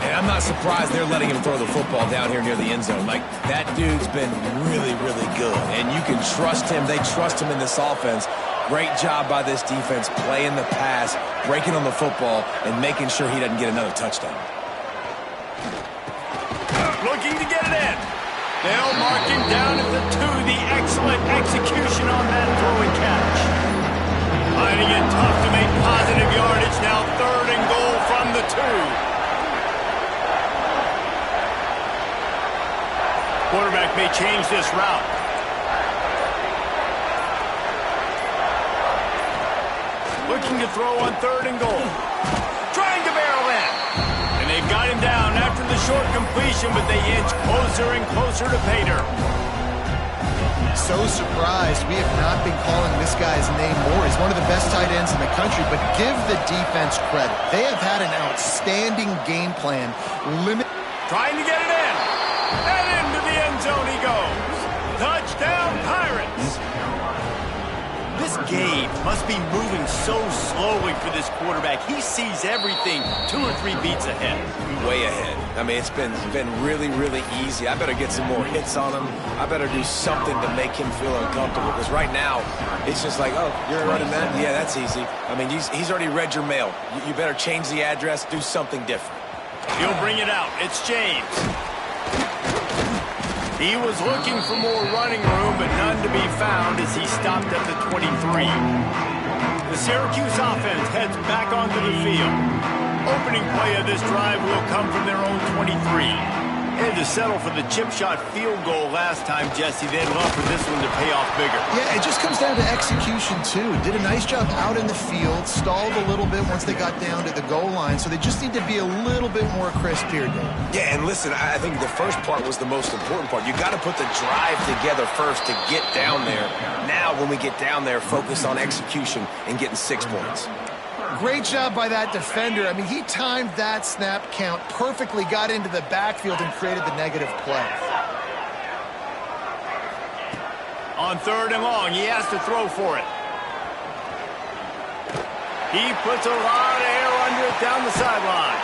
Speaker 2: And I'm not surprised they're letting him throw the football down here near the end zone. Like, that dude's been really, really good. And you can trust him. They trust him in this offense. Great job by this defense playing the pass, breaking on the football, and making sure he doesn't get another touchdown.
Speaker 1: Looking to get it in. They'll mark him down at the 2. The excellent execution on that throw and catch. Finding it tough to make positive yardage. Now 3rd and goal from the 2. Quarterback may change this route. Looking to throw on 3rd and goal. Trying to barrel in. And they've got him down after the short completion, but they inch closer and closer to pay dirt.
Speaker 3: So surprised we have not been calling this guy's name more. He's one of the best tight ends in the country, but give the defense credit. They have had an outstanding game plan.
Speaker 1: Trying to get it in. And into the end zone he goes. Touchdown, Pirates. This game must be moving so slowly for this quarterback. He sees everything 2 or 3 beats ahead.
Speaker 2: Way ahead. I mean, it's been really, really easy. I better get some more hits on him. I better do something to make him feel uncomfortable. Because right now, it's just like, oh, you're running that? Yeah, that's easy. I mean, he's already read your mail. You better change the address, do something different.
Speaker 1: He'll bring it out. It's James. He was looking for more running room, but none to be found as he stopped at the 23. The Syracuse offense heads back onto the field. Opening play of this drive will come from their own 23. Had to settle for the chip shot field goal last time, Jesse. They'd love for this one to pay off bigger.
Speaker 3: Yeah, it just comes down to execution, too. Did a nice job out in the field, stalled a little bit once they got down to the goal line, so they just need to be a little bit more crisp here, Dave.
Speaker 2: Yeah, and listen, I think the first part was the most important part. You got to put the drive together first to get down there. Now, when we get down there, focus on execution and getting 6 points.
Speaker 3: Great job by that defender. I mean, he timed that snap count perfectly, got into the backfield and created the negative play.
Speaker 1: On 3rd and long, he has to throw for it. He puts a lot of air under it down the sideline.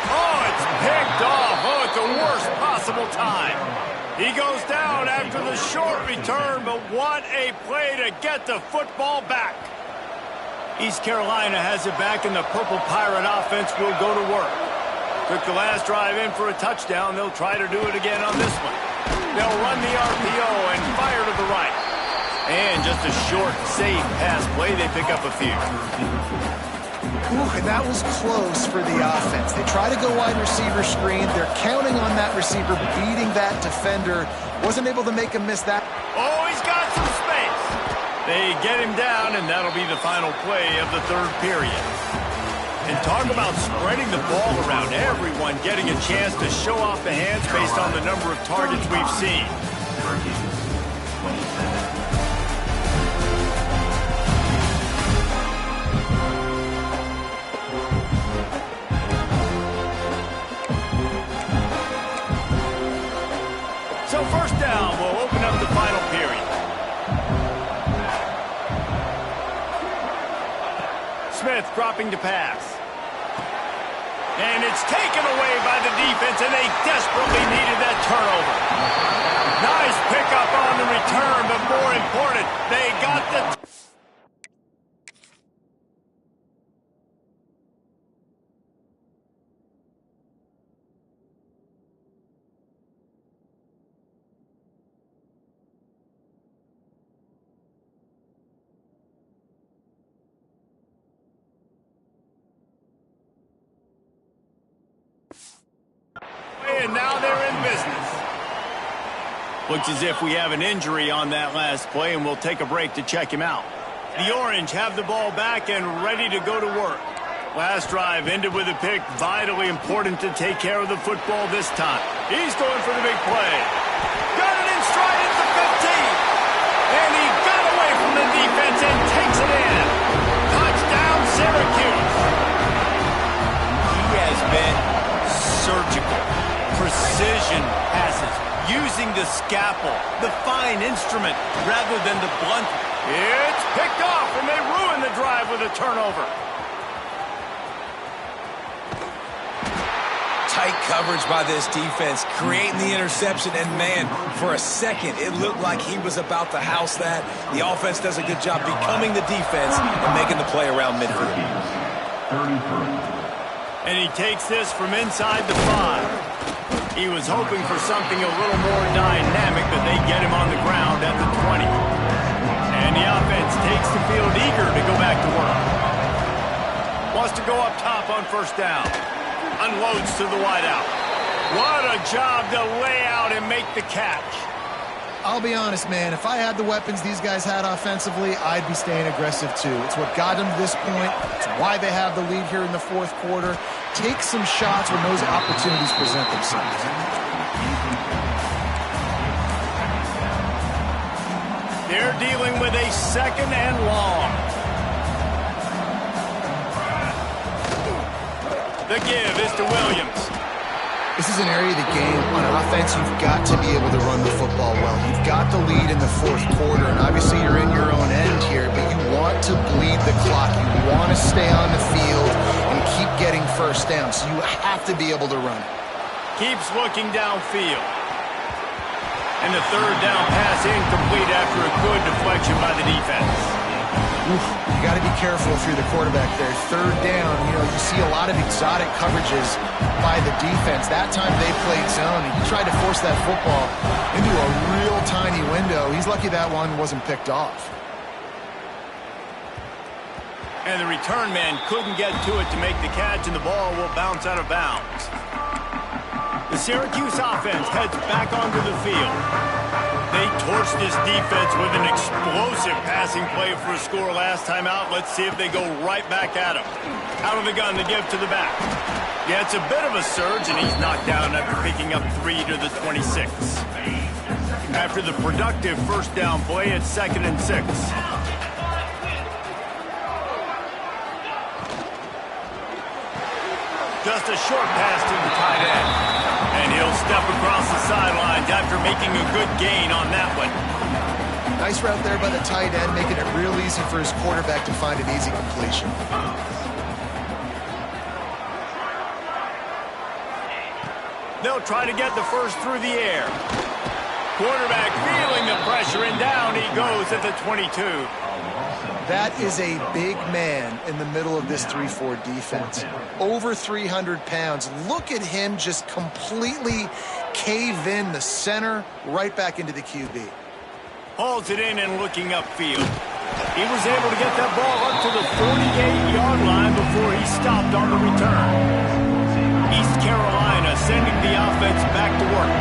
Speaker 1: Oh, it's picked off. Oh, it's the worst possible time. He goes down after the short return, but what a play to get the football back. East Carolina has it back, and the Purple Pirate offense will go to work. Took the last drive in for a touchdown. They'll try to do it again on this one. They'll run the RPO and fire to the right. And just a short, safe pass play. They pick up a few.
Speaker 3: Ooh, and that was close for the offense. They try to go wide receiver screen. They're counting on that receiver beating that defender. Wasn't able to make him miss that.
Speaker 1: Oh, he's got some space. They get him down, and that'll be the final play of the 3rd period. And talk about spreading the ball around, everyone getting a chance to show off the hands based on the number of targets we've seen. So 1st down will open up the final period. Smith dropping to pass. And it's taken away by the defense, and they desperately needed that turnover. Nice pickup on the return, but more important, they got the... And now they're in business. Looks as if we have an injury on that last play, and we'll take a break to check him out. The Orange have the ball back and ready to go to work. Last drive ended with a pick. Vitally important to take care of the football this time. He's going for the big play. Got it in stride at the 15. And he got away from the defense and takes it in. Touchdown, Syracuse. precision passes, using the scalpel, the fine instrument, rather than the blunt. It's picked off, and they ruin the drive with a turnover.
Speaker 2: Tight coverage by this defense, creating the interception, and man, for a second, it looked like he was about to house that. The offense does a good job becoming the defense and making the play around midfield.
Speaker 1: And he takes this from inside the 5. He was hoping for something a little more dynamic, but they get him on the ground at the 20. And the offense takes the field eager to go back to work. Wants to go up top on first down. Unloads to the wideout. What a job to lay out and make the catch.
Speaker 3: I'll be honest, man. If I had the weapons these guys had offensively, I'd be staying aggressive too. It's what got them to this point. It's why they have the lead here in the fourth quarter. Take some shots when those opportunities present themselves.
Speaker 1: They're dealing with a second and long. The give is to Williams.
Speaker 3: This is an area of the game, on offense, you've got to be able to run the football well. You've got the lead in the fourth quarter, and obviously you're in your own end here, but you want to bleed the clock. You want to stay on the field and keep getting first down, so you have to be able to run it.
Speaker 1: Keeps looking downfield. And the third down pass incomplete after a good deflection by the defense.
Speaker 3: Oof, you got to be careful if you're the quarterback there. Third down, you see a lot of exotic coverages by the defense. That time they played zone, and he tried to force that football into a real tiny window. He's lucky that one wasn't picked off.
Speaker 1: And the return man couldn't get to it to make the catch, and the ball will bounce out of bounds. The Syracuse offense heads back onto the field. They torched this defense with an explosive passing play for a score last time out. Let's see if they go right back at him. Out of the gun to give to the back. Yeah, it's a bit of a surge, and he's knocked down after picking up 3 to the 26. After the productive first down play, it's 2nd and 6. Just a short pass to the tight end. And he'll step across the sidelines after making a good gain on that one.
Speaker 3: Nice route there by the tight end, making it real easy for his quarterback to find an easy completion.
Speaker 1: They'll try to get the first through the air. Quarterback feeling the pressure, and down he goes at the 22.
Speaker 3: That is a big man in the middle of this 3-4 defense. Over 300 pounds. Look at him just completely cave in the center, right back into the QB.
Speaker 1: Hauls it in and looking upfield. He was able to get that ball up to the 48-yard line before he stopped on the return. East Carolina sending the offense back to work.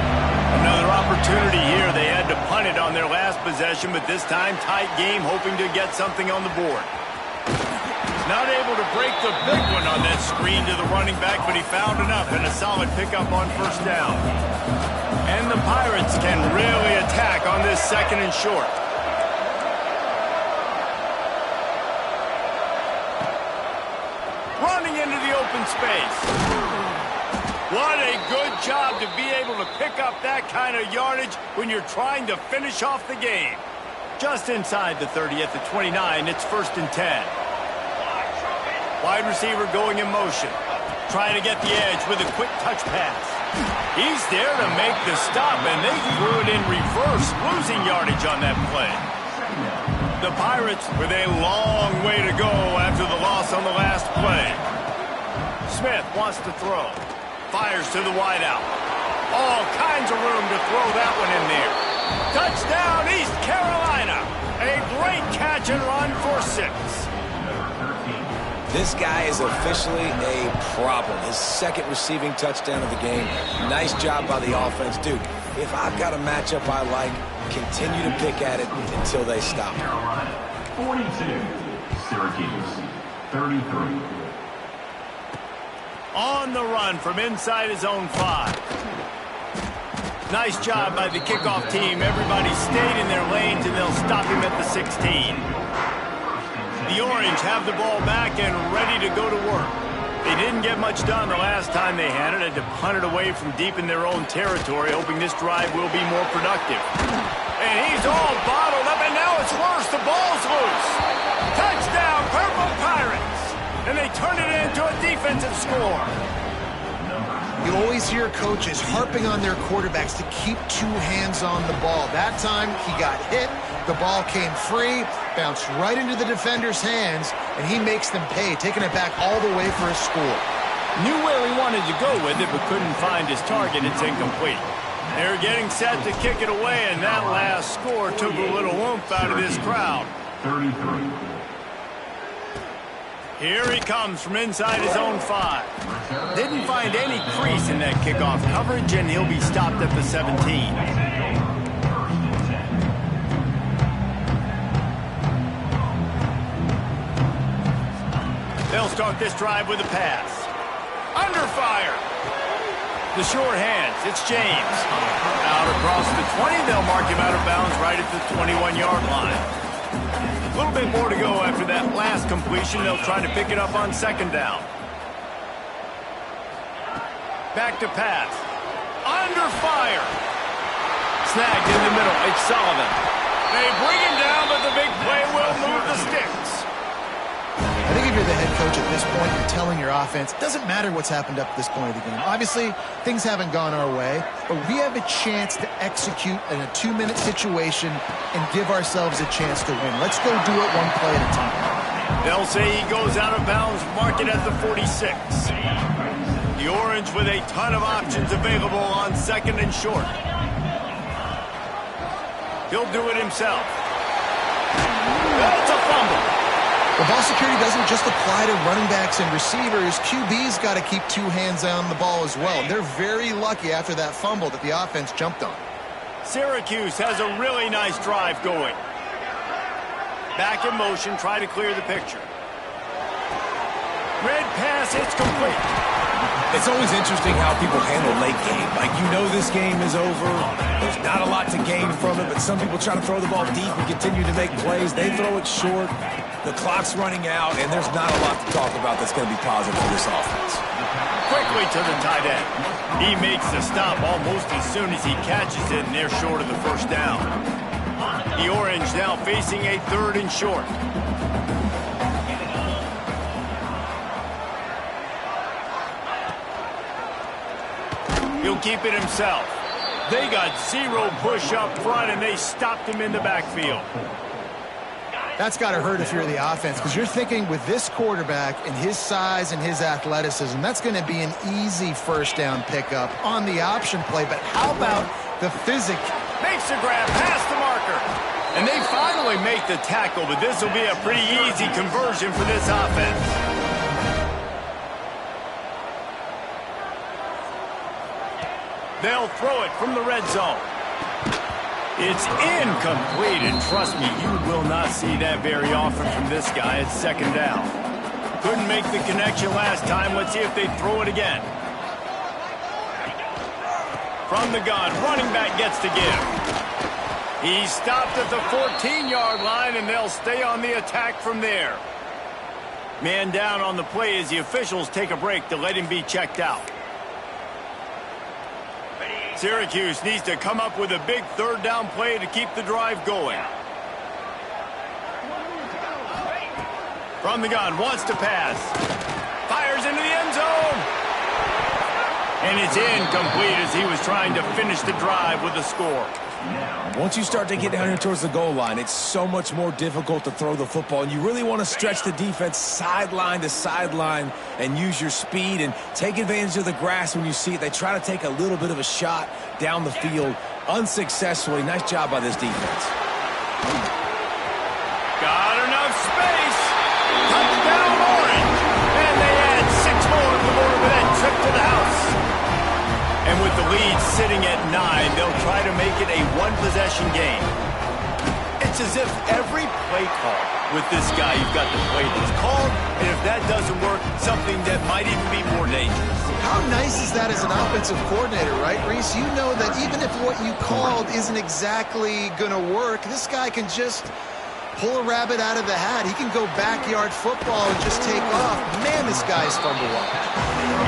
Speaker 1: Another opportunity here. They had to punt it on their last possession, but this time tight game, hoping to get something on the board. Not able to break the big one on that screen to the running back, but he found enough and a solid pickup on first down. And the Pirates can really attack on this 2nd and short. Running into the open space. What a good job to be able to pick up that kind of yardage when you're trying to finish off the game. Just inside the 30 at the 29, it's 1st and 10. Wide receiver going in motion. Trying to get the edge with a quick touch pass. He's there to make the stop, and they threw it in reverse, losing yardage on that play. The Pirates with a long way to go after the loss on the last play. Smith wants to throw. Fires to the wideout. All kinds of room to throw that one in there. Touchdown, East Carolina. A great catch and run for 6.
Speaker 2: This guy is officially a problem. His 2nd receiving touchdown of the game. Nice job by the offense. Dude, if I've got a matchup I like, continue to pick at it until they stop.
Speaker 5: 42, Syracuse, 33.
Speaker 1: On the run from inside his own 5. Nice job by the kickoff team. Everybody stayed in their lanes, and they'll stop him at the 16. The Orange have the ball back and ready to go to work. They didn't get much done the last time they had it. Had to punt it away from deep in their own territory, hoping this drive will be more productive. And he's all bottled up, and now it's worse. The ball's loose. Touchdown, Purple Pirates! And they turn it into a defensive score.
Speaker 3: You always hear coaches harping on their quarterbacks to keep two hands on the ball. That time, he got hit. The ball came free, bounced right into the defender's hands, and he makes them pay, taking it back all the way for a score.
Speaker 1: Knew where he wanted to go with it, but couldn't find his target. It's incomplete. They're getting set to kick it away, and that last score took a little oomph out of this crowd.
Speaker 5: 33.
Speaker 1: Here he comes from inside his own 5. Didn't find any crease in that kickoff coverage, and he'll be stopped at the 17. They'll start this drive with a pass. Under fire. The short hands. It's James. Out across the 20. They'll mark him out of bounds right at the 21-yard line. A little bit more to go after that last completion. They'll try to pick it up on second down. Back to pass. Under fire. Snagged in the middle. It's Sullivan. They bring him down, but the big play will move the sticks.
Speaker 3: I think if you're the head coach at this point, you're telling your offense, it doesn't matter what's happened up to this point of the game. Obviously, things haven't gone our way, but we have a chance to execute in a 2-minute situation and give ourselves a chance to win. Let's go do it one play at a time.
Speaker 1: They'll say he goes out of bounds, mark it at the 46. The Orange with a ton of options available on second and short. He'll do it himself. That's a fumble.
Speaker 3: The ball security doesn't just apply to running backs and receivers. QB's got to keep two hands on the ball as well. They're very lucky after that fumble that the offense jumped on.
Speaker 1: Syracuse has a really nice drive going. Back in motion, try to clear the picture. Red pass, it's complete.
Speaker 2: It's always interesting how people handle late game. Like, you know this game is over. There's not a lot to gain from it, but some people try to throw the ball deep and continue to make plays. They throw it short. The clock's running out, and there's not a lot to talk about that's going to be positive for this offense.
Speaker 1: Quickly to the tight end. He makes the stop almost as soon as he catches it, and they're short of the first down. The Orange now facing a 3rd and short. He'll keep it himself. They got 0 push up front, and they stopped him in the backfield.
Speaker 3: That's got to hurt if you're the offense, because you're thinking with this quarterback and his size and his athleticism, that's going to be an easy first down pickup on the option play. But how about the physic?
Speaker 1: Makes the grab past the marker. And they finally make the tackle, but this will be a pretty easy conversion for this offense. They'll throw it from the red zone. It's incomplete, and trust me, you will not see that very often from this guy. It's second down. Couldn't make the connection last time. Let's see if they throw it again. From the gun, running back gets to give. He stopped at the 14-yard line, and they'll stay on the attack from there. Man down on the play as the officials take a break to let him be checked out. Syracuse needs to come up with a big 3rd down play to keep the drive going. From the gun, wants to pass. Fires into the end zone. And it's incomplete as he was trying to finish the drive with a score.
Speaker 2: Once you start to get down here towards the goal line, it's so much more difficult to throw the football, and you really want to stretch the defense sideline to sideline and use your speed and take advantage of the grass when you see it. They try to take a little bit of a shot down the field unsuccessfully. Nice job by this defense.
Speaker 1: Got enough space. Touchdown Orange. And they add 6 more to the board with that trip to the house. And with the lead sitting at 9, they'll try to make it a 1-possession game. It's as if every play call with this guy, you've got the play that's called, and if that doesn't work, something that might even be more dangerous.
Speaker 3: How nice is that as an offensive coordinator, right, Reese? You know that even if what you called isn't exactly going to work, this guy can just Pull a rabbit out of the hat. He can go backyard football and just take off. Man, this guy's fun to watch.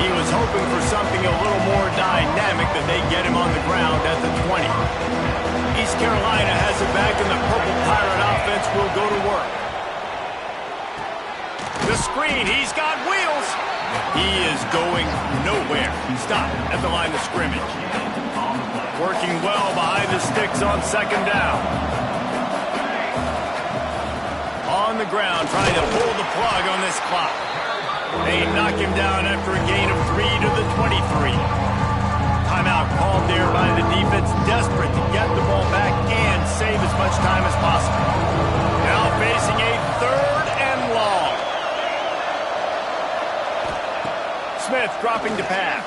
Speaker 1: He was hoping for something a little more dynamic, that they get him on the ground at the 20. East Carolina has it back, and the Purple Pirate offense will go to work. The screen, he's got wheels. He is going nowhere. Stop at the line of scrimmage. Working well behind the sticks on second down. On the ground, trying to pull the plug on this clock. They knock him down after a gain of 3 to the 23. Timeout called there by the defense, desperate to get the ball back and save as much time as possible. Now facing a 3rd and long. Smith dropping to pass.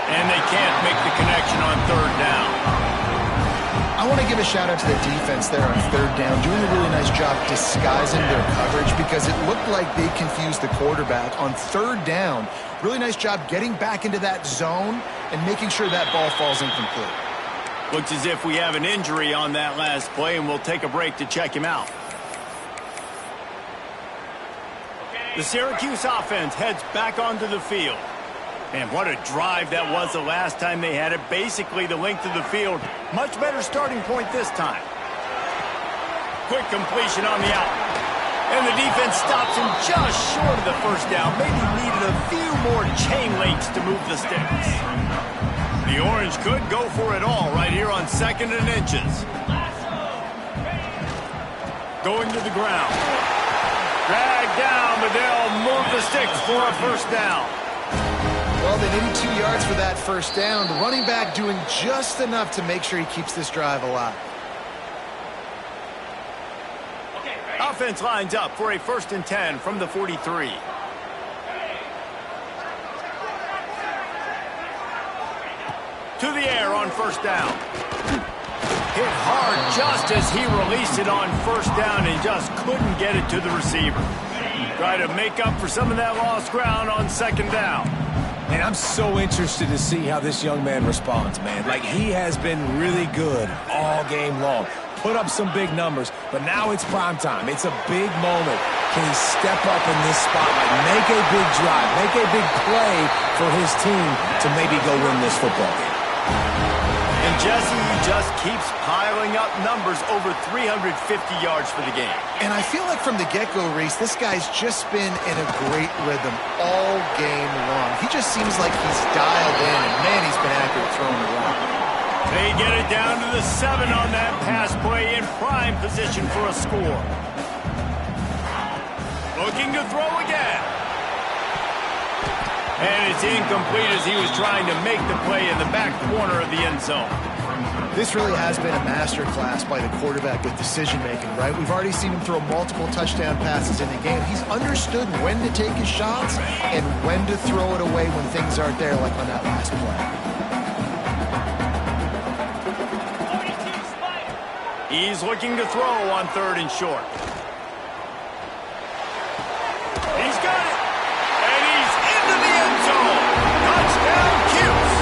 Speaker 1: And they can't make the connection on 3rd down.
Speaker 3: I want to give a shout out to the defense there on 3rd down, doing a really nice job disguising their coverage because it looked like they confused the quarterback on 3rd down. Really nice job getting back into that zone and making sure that ball falls incomplete.
Speaker 1: Looks as if we have an injury on that last play, and we'll take a break to check him out. The Syracuse offense heads back onto the field. And what a drive that was the last time they had it. Basically the length of the field. Much better starting point this time. Quick completion on the out. And the defense stops him just short of the 1st down. Maybe needed a few more chain links to move the sticks. The Orange could go for it all right here on 2nd and inches. Going to the ground. Drag down, but they'll move the sticks for a 1st down.
Speaker 3: Well, they needed 2 yards for that 1st down. The running back doing just enough to make sure he keeps this drive alive.
Speaker 1: Offense lines up for a 1st and 10 from the 43. To the air on 1st down. Hit hard just as he released it on 1st down and just couldn't get it to the receiver. Try to make up for some of that lost ground on 2nd down.
Speaker 2: And I'm so interested to see how this young man responds, man. Like, he has been really good all game long. Put up some big numbers, but now it's prime time. It's a big moment. Can he step up in this spotlight, make a big drive, make a big play for his team to maybe go win this football game?
Speaker 1: And Jesse just keeps piling up numbers, over 350 yards for the game.
Speaker 3: And I feel like from the get-go, Reese, this guy's just been in a great rhythm all game long. He just seems like he's dialed in, and man, he's been accurate throwing the rock.
Speaker 1: They get it down to the 7 on that pass play, in prime position for a score. Looking to throw again. And it's incomplete as he was trying to make the play in the back corner of the end zone.
Speaker 3: This really has been a masterclass by the quarterback with decision-making, right? We've already seen him throw multiple touchdown passes in the game. He's understood when to take his shots and when to throw it away when things aren't there, like on that last play.
Speaker 1: He's looking to throw on 3rd and short. He's got it. And he's into the end zone. Touchdown, Cuse.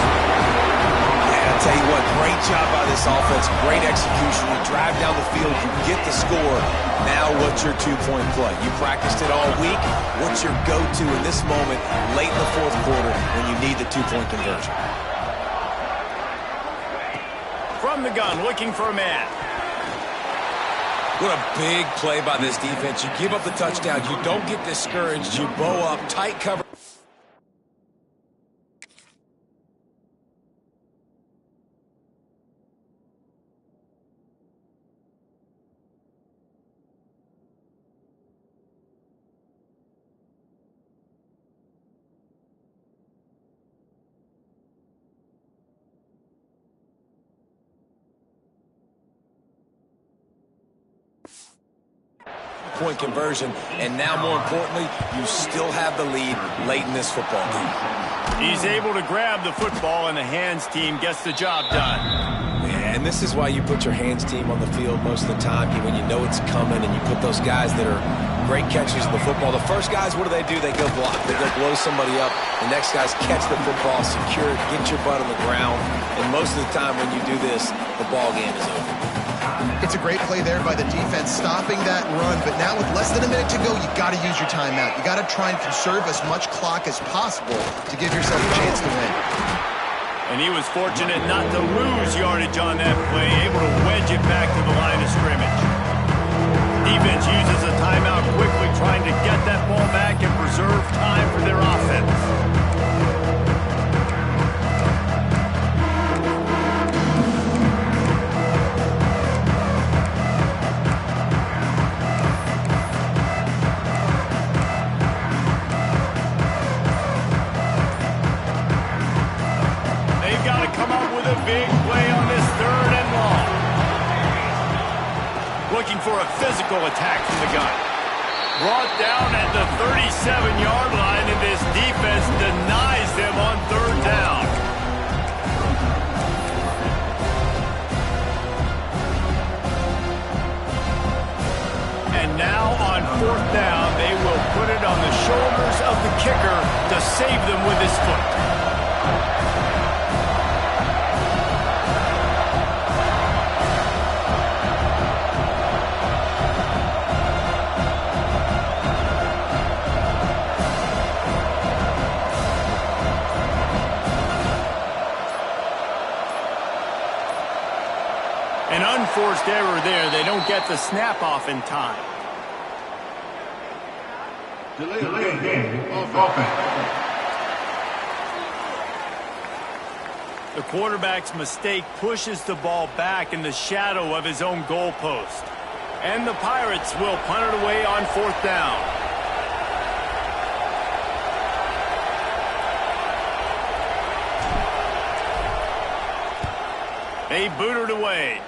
Speaker 2: Yeah, I'll tell you what, great job by this offense. Great execution. You drive down the field, you get the score. Now what's your 2-point play? You practiced it all week. What's your go-to in this moment late in the 4th quarter when you need the 2-point conversion?
Speaker 1: From the gun, looking for a man.
Speaker 2: What a big play by this defense. You give up the touchdown. You don't get discouraged. You bow up, tight cover. Point conversion, and now more importantly, you still have the lead late in this football game.
Speaker 1: He's able to grab the football, and the hands team gets the job done.
Speaker 2: Yeah, and this is why you put your hands team on the field most of the time, when you know it's coming, and you put those guys that are great catchers of the football. The first guys, what do? They go block. They go blow somebody up. The next guys catch the football, secure it, get your butt on the ground, and most of the time when you do this, the ball game is over.
Speaker 3: It's That's a great play there by the defense, stopping that run. But now with less than a minute to go, you got to use your timeout. You got to try and conserve as much clock as possible to give yourself a chance to win.
Speaker 1: And he was fortunate not to lose yardage on that play, able to wedge it back to the line of scrimmage. Defense uses a timeout quickly, trying to get that ball back and preserve time for their offense. Big play on this 3rd and long. Looking for a physical attack from the gun. Brought down at the 37-yard line, and this defense denies them on 3rd down. And now on 4th down, they will put it on the shoulders of the kicker to save them with his foot. An unforced error there. They don't get the snap off in time.
Speaker 5: Delayed game offense.
Speaker 1: The quarterback's mistake pushes the ball back in the shadow of his own goalpost. And the Pirates will punt it away on 4th down. They boot it away.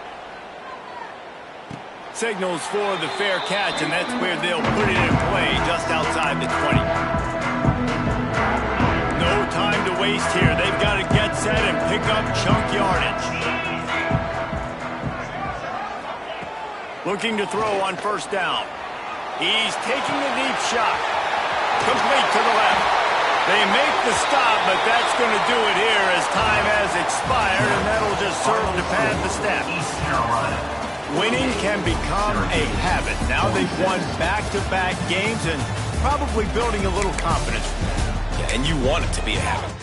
Speaker 1: Signals for the fair catch, and that's where they'll put it in play, just outside the 20. No time to waste here. They've got to get set and pick up chunk yardage. Looking to throw on 1st down. He's taking a deep shot. Complete to the left. They make the stop, but that's going to do it here as time has expired, and that'll just serve to pad the stats. Winning can become a habit. Now they've won back-to-back games and probably building a little confidence.
Speaker 2: Yeah, and you want it to be a habit.